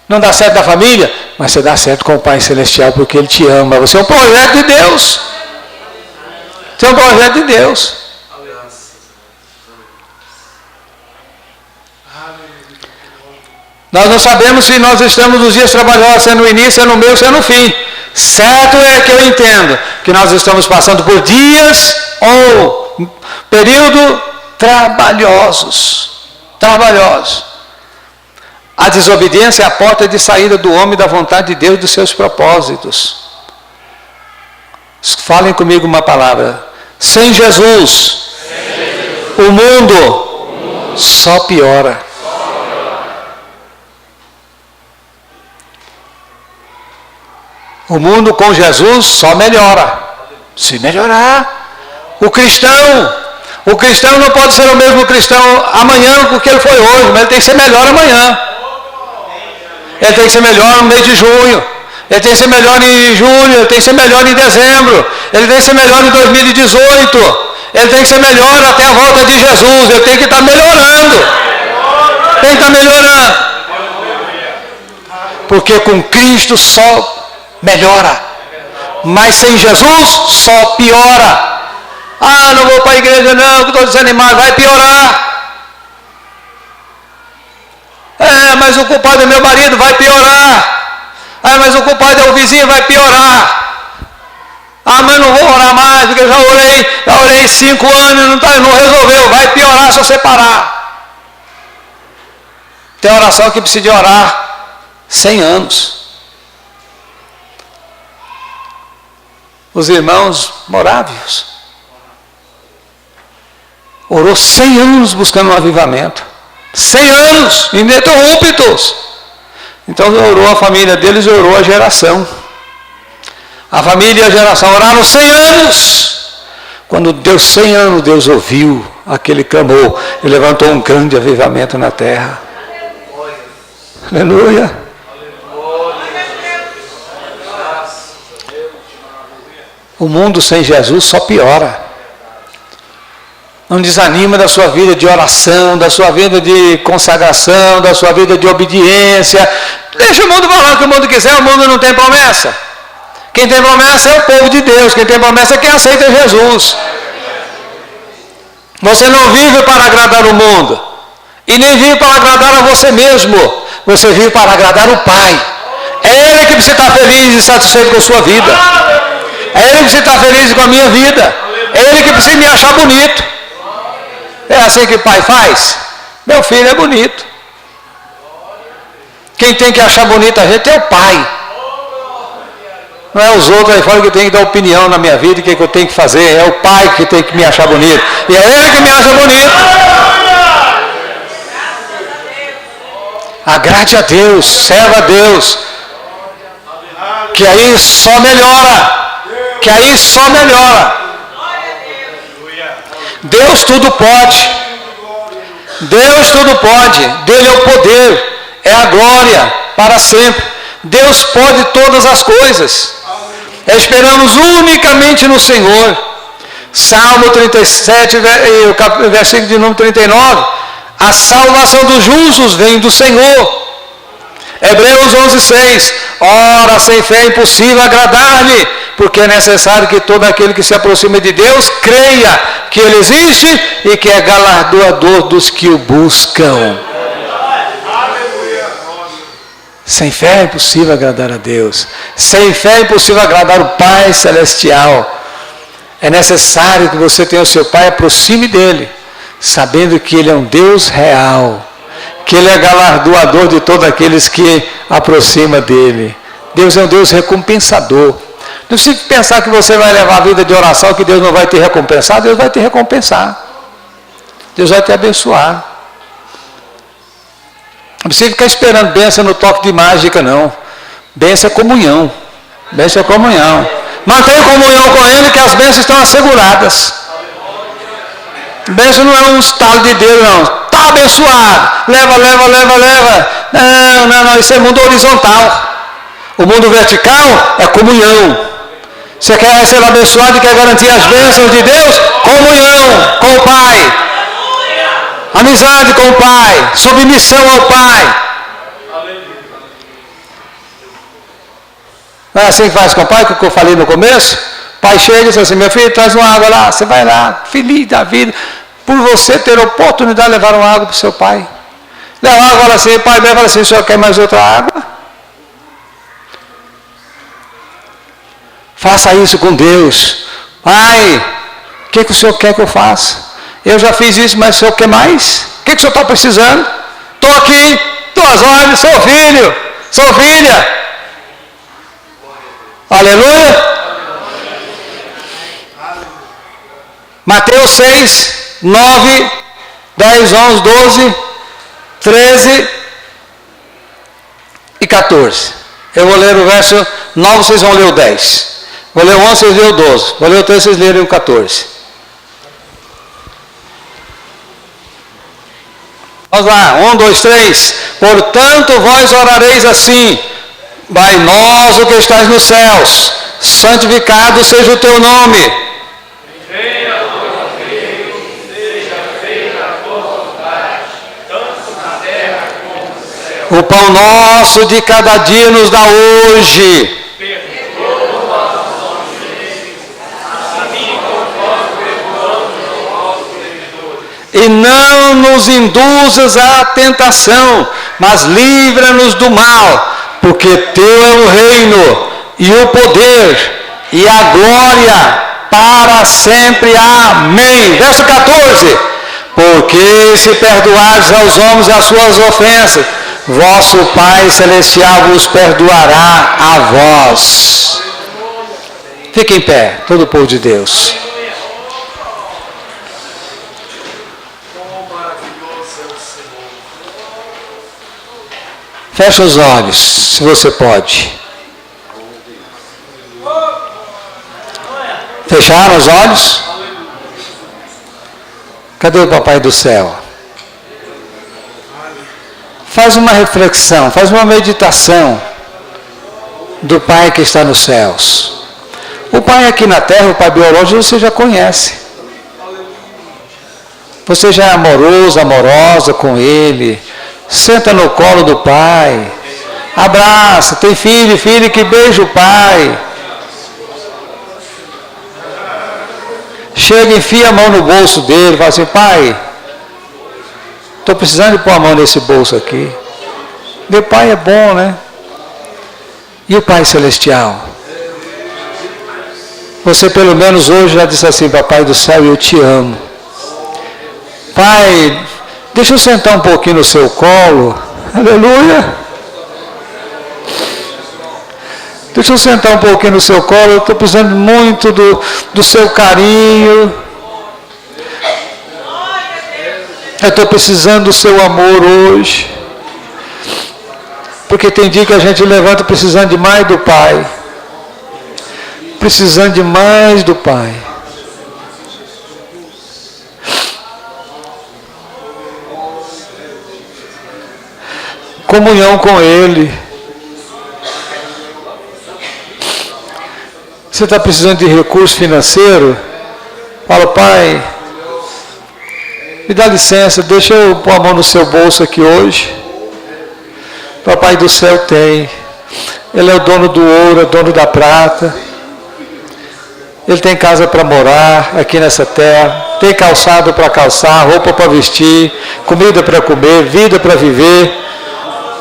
[SPEAKER 1] Não dá certo na família, mas você dá certo com o Pai Celestial, porque Ele te ama. Você é um projeto de Deus. Você é um projeto de Deus. Nós não sabemos se nós estamos nos dias trabalhosos, se é no início, se é no meio, se é no fim. Certo é que eu entendo que nós estamos passando por dias ou período trabalhosos. A desobediência é a porta de saída do homem da vontade de Deus e dos seus propósitos. Falem comigo uma palavra. Sem Jesus, o mundo só piora. O mundo com Jesus só melhora. Se melhorar. O cristão não pode ser o mesmo cristão amanhã porque ele foi hoje, mas ele tem que ser melhor amanhã. Ele tem que ser melhor no mês de junho. Ele tem que ser melhor em julho. Ele tem que ser melhor em dezembro. Ele tem que ser melhor em 2018. Ele tem que ser melhor até a volta de Jesus. Ele tem que estar melhorando. Tem que estar melhorando. Porque com Cristo só melhora. Mas sem Jesus só piora. Ah, não vou para a igreja não, que estou desanimado. Vai piorar. mas o culpado é meu marido, vai piorar. Ah, mas o culpado é o vizinho, vai piorar. Ah, mas não vou orar mais, porque eu já orei 5 anos e não resolveu, vai piorar se eu separar. Tem oração que precisa de orar 100 anos. Os irmãos morávios orou 100 anos buscando um avivamento. 100 anos, ininterruptos. Então orou a família deles e orou a geração. A família e a geração oraram 100 anos. Quando deu 100 anos, Deus ouviu aquele clamor e levantou um grande avivamento na terra. Aleluia. O mundo sem Jesus só piora. Não desanima da sua vida de oração, da sua vida de consagração, da sua vida de obediência. Deixa o mundo falar o que o mundo quiser, o mundo não tem promessa. Quem tem promessa é o povo de Deus, quem tem promessa é quem aceita Jesus. Você não vive para agradar o mundo, e nem vive para agradar a você mesmo, você vive para agradar o Pai. É Ele que precisa estar feliz e satisfeito com a sua vida. É Ele que precisa estar feliz com a minha vida. É Ele que precisa me achar bonito. É assim que o Pai faz? Meu filho é bonito. Quem tem que achar bonito a gente é o Pai. Não é os outros aí fora que tem que dar opinião na minha vida, o que eu tenho que fazer. É o Pai que tem que me achar bonito. E é Ele que me acha bonito. Agrade a Deus, serva a Deus. Que aí só melhora. Que aí só melhora. Deus tudo pode. Deus tudo pode. Dele é o poder. É a glória para sempre. Deus pode todas as coisas. Esperamos unicamente no Senhor. Salmo 37, versículo de número 39. A salvação dos justos vem do Senhor. Hebreus 11:6. Ora, sem fé é impossível agradar-lhe, porque é necessário que todo aquele que se aproxima de Deus creia que Ele existe e que é galardoador dos que o buscam. Sem fé é impossível agradar a Deus. Sem fé é impossível agradar o Pai Celestial. É necessário que você tenha o seu Pai, aproxime dele, sabendo que Ele é um Deus real, que Ele é galardoador de todos aqueles que aproximam dele. Deus é um Deus recompensador. Não precisa pensar que você vai levar a vida de oração, que Deus não vai te recompensar. Deus vai te recompensar. Deus vai te abençoar. Não precisa ficar esperando bênção no toque de mágica, não. Bênção é comunhão. Bênção é comunhão. Mantenha comunhão com Ele, que as bênçãos estão asseguradas. Bênção não é um estalo de Deus, não. Está abençoado. Leva. Não. Isso é mundo horizontal. O mundo vertical é comunhão. Você quer ser abençoado e quer garantir as bênçãos de Deus? Comunhão com o Pai. Amizade com o Pai, submissão ao Pai. Não é assim que faz com o Pai, que eu falei no começo? O Pai chega e diz assim: meu filho, traz uma água lá. Você vai lá, feliz da vida, por você ter a oportunidade de levar uma água para o seu Pai. Leva água, fala assim, o Pai bem fala assim: o senhor quer mais outra água? Faça isso com Deus. Pai, o que o senhor quer que eu faça? Eu já fiz isso, mas o senhor quer mais? O que o senhor está precisando? Estou aqui, estou às ordens, sou filho, sou filha. Aleluia. Mateus 6, 9, 10, 11, 12, 13 e 14. Eu vou ler o verso 9, vocês vão ler o 10. Vou ler o 11, vocês lerem o 12. Vou ler o 13, vocês lerem o 14. Vamos lá, 1, 2, 3. Portanto, vós orareis assim: Pai nosso que estás nos céus, santificado seja o teu nome. Venha o teu reino, seja feita a tua vontade, tanto na terra como no céu. O pão nosso de cada dia nos dá hoje. Perdoa nossos ofensas, assim conforme perdoamos aos nossos devedores. E não nos induzas à tentação, mas livra-nos do mal, porque teu é o reino, e o poder, e a glória, para sempre. Amém. Verso 14. Porque se perdoares aos homens as suas ofensas, vosso Pai Celestial vos perdoará a vós. Fique em pé, todo o povo de Deus. Feche os olhos, se você pode. Fecharam os olhos? Cadê o Papai do Céu? Faz uma reflexão, faz uma meditação do Pai que está nos céus. O Pai aqui na terra, o Pai biológico, você já conhece. Você já é amoroso, amorosa com Ele. Senta no colo do Pai. Abraça. Tem filho que beija o Pai. Chega, enfia a mão no bolso dele, fala assim: Pai, estou precisando de pôr a mão nesse bolso aqui. Meu Pai é bom, né? E o Pai Celestial? Você pelo menos hoje já disse assim: Papai do Céu, eu te amo. Pai, deixa eu sentar um pouquinho no seu colo. Aleluia. Deixa eu sentar um pouquinho no seu colo, eu estou precisando muito do seu carinho. Eu estou precisando do seu amor hoje. Porque tem dia que a gente levanta precisando de mais do Pai. Precisando de mais do Pai. Comunhão com Ele. Você está precisando de recurso financeiro? Fala: Pai, me dá licença, deixa eu pôr a mão no seu bolso aqui hoje. Papai do Céu tem. Ele é o dono do ouro, é o dono da prata. Ele tem casa para morar aqui nessa terra. Tem calçado para calçar, roupa para vestir, comida para comer, vida para viver.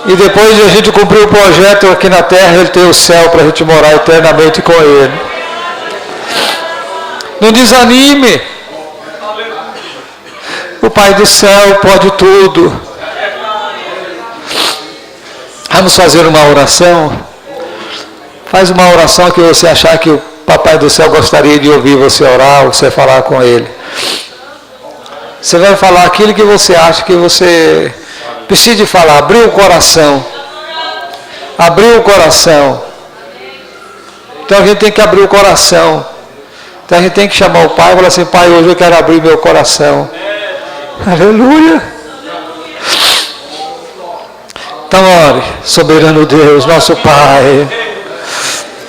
[SPEAKER 1] E depois de a gente cumprir o projeto aqui na terra, Ele tem o céu para a gente morar eternamente com Ele. Não desanime. O Pai do Céu pode tudo. Vamos fazer uma oração. Faz uma oração que você achar que o Papai do Céu gostaria de ouvir você orar, ou você falar com Ele. Você vai falar aquilo que você acha que você precisa falar. Abrir o coração. Abrir o coração. Então a gente tem que abrir o coração. Então a gente tem que chamar o Pai e falar assim: Pai, hoje eu quero abrir meu coração. Aleluia. Então ore, soberano Deus, nosso Pai.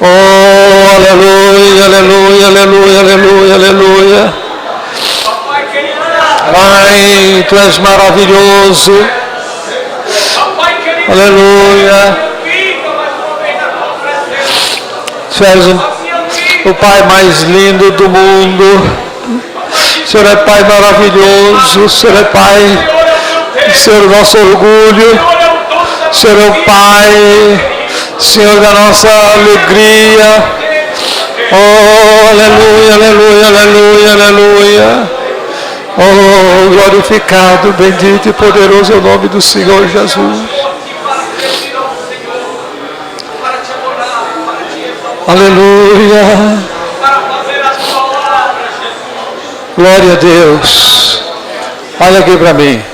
[SPEAKER 1] Oh, aleluia, aleluia, aleluia, aleluia, aleluia. Pai, Tu és maravilhoso. Aleluia. Tu és o Pai mais lindo do mundo. O Senhor é Pai maravilhoso. O Senhor é Pai. O Senhor é o nosso orgulho. O Senhor é o Pai. Senhor da nossa alegria. Oh, aleluia, aleluia, aleluia, aleluia. Oh, glorificado, bendito e poderoso é o nome do Senhor Jesus. Aleluia. Glória a Deus. Olha aqui para mim.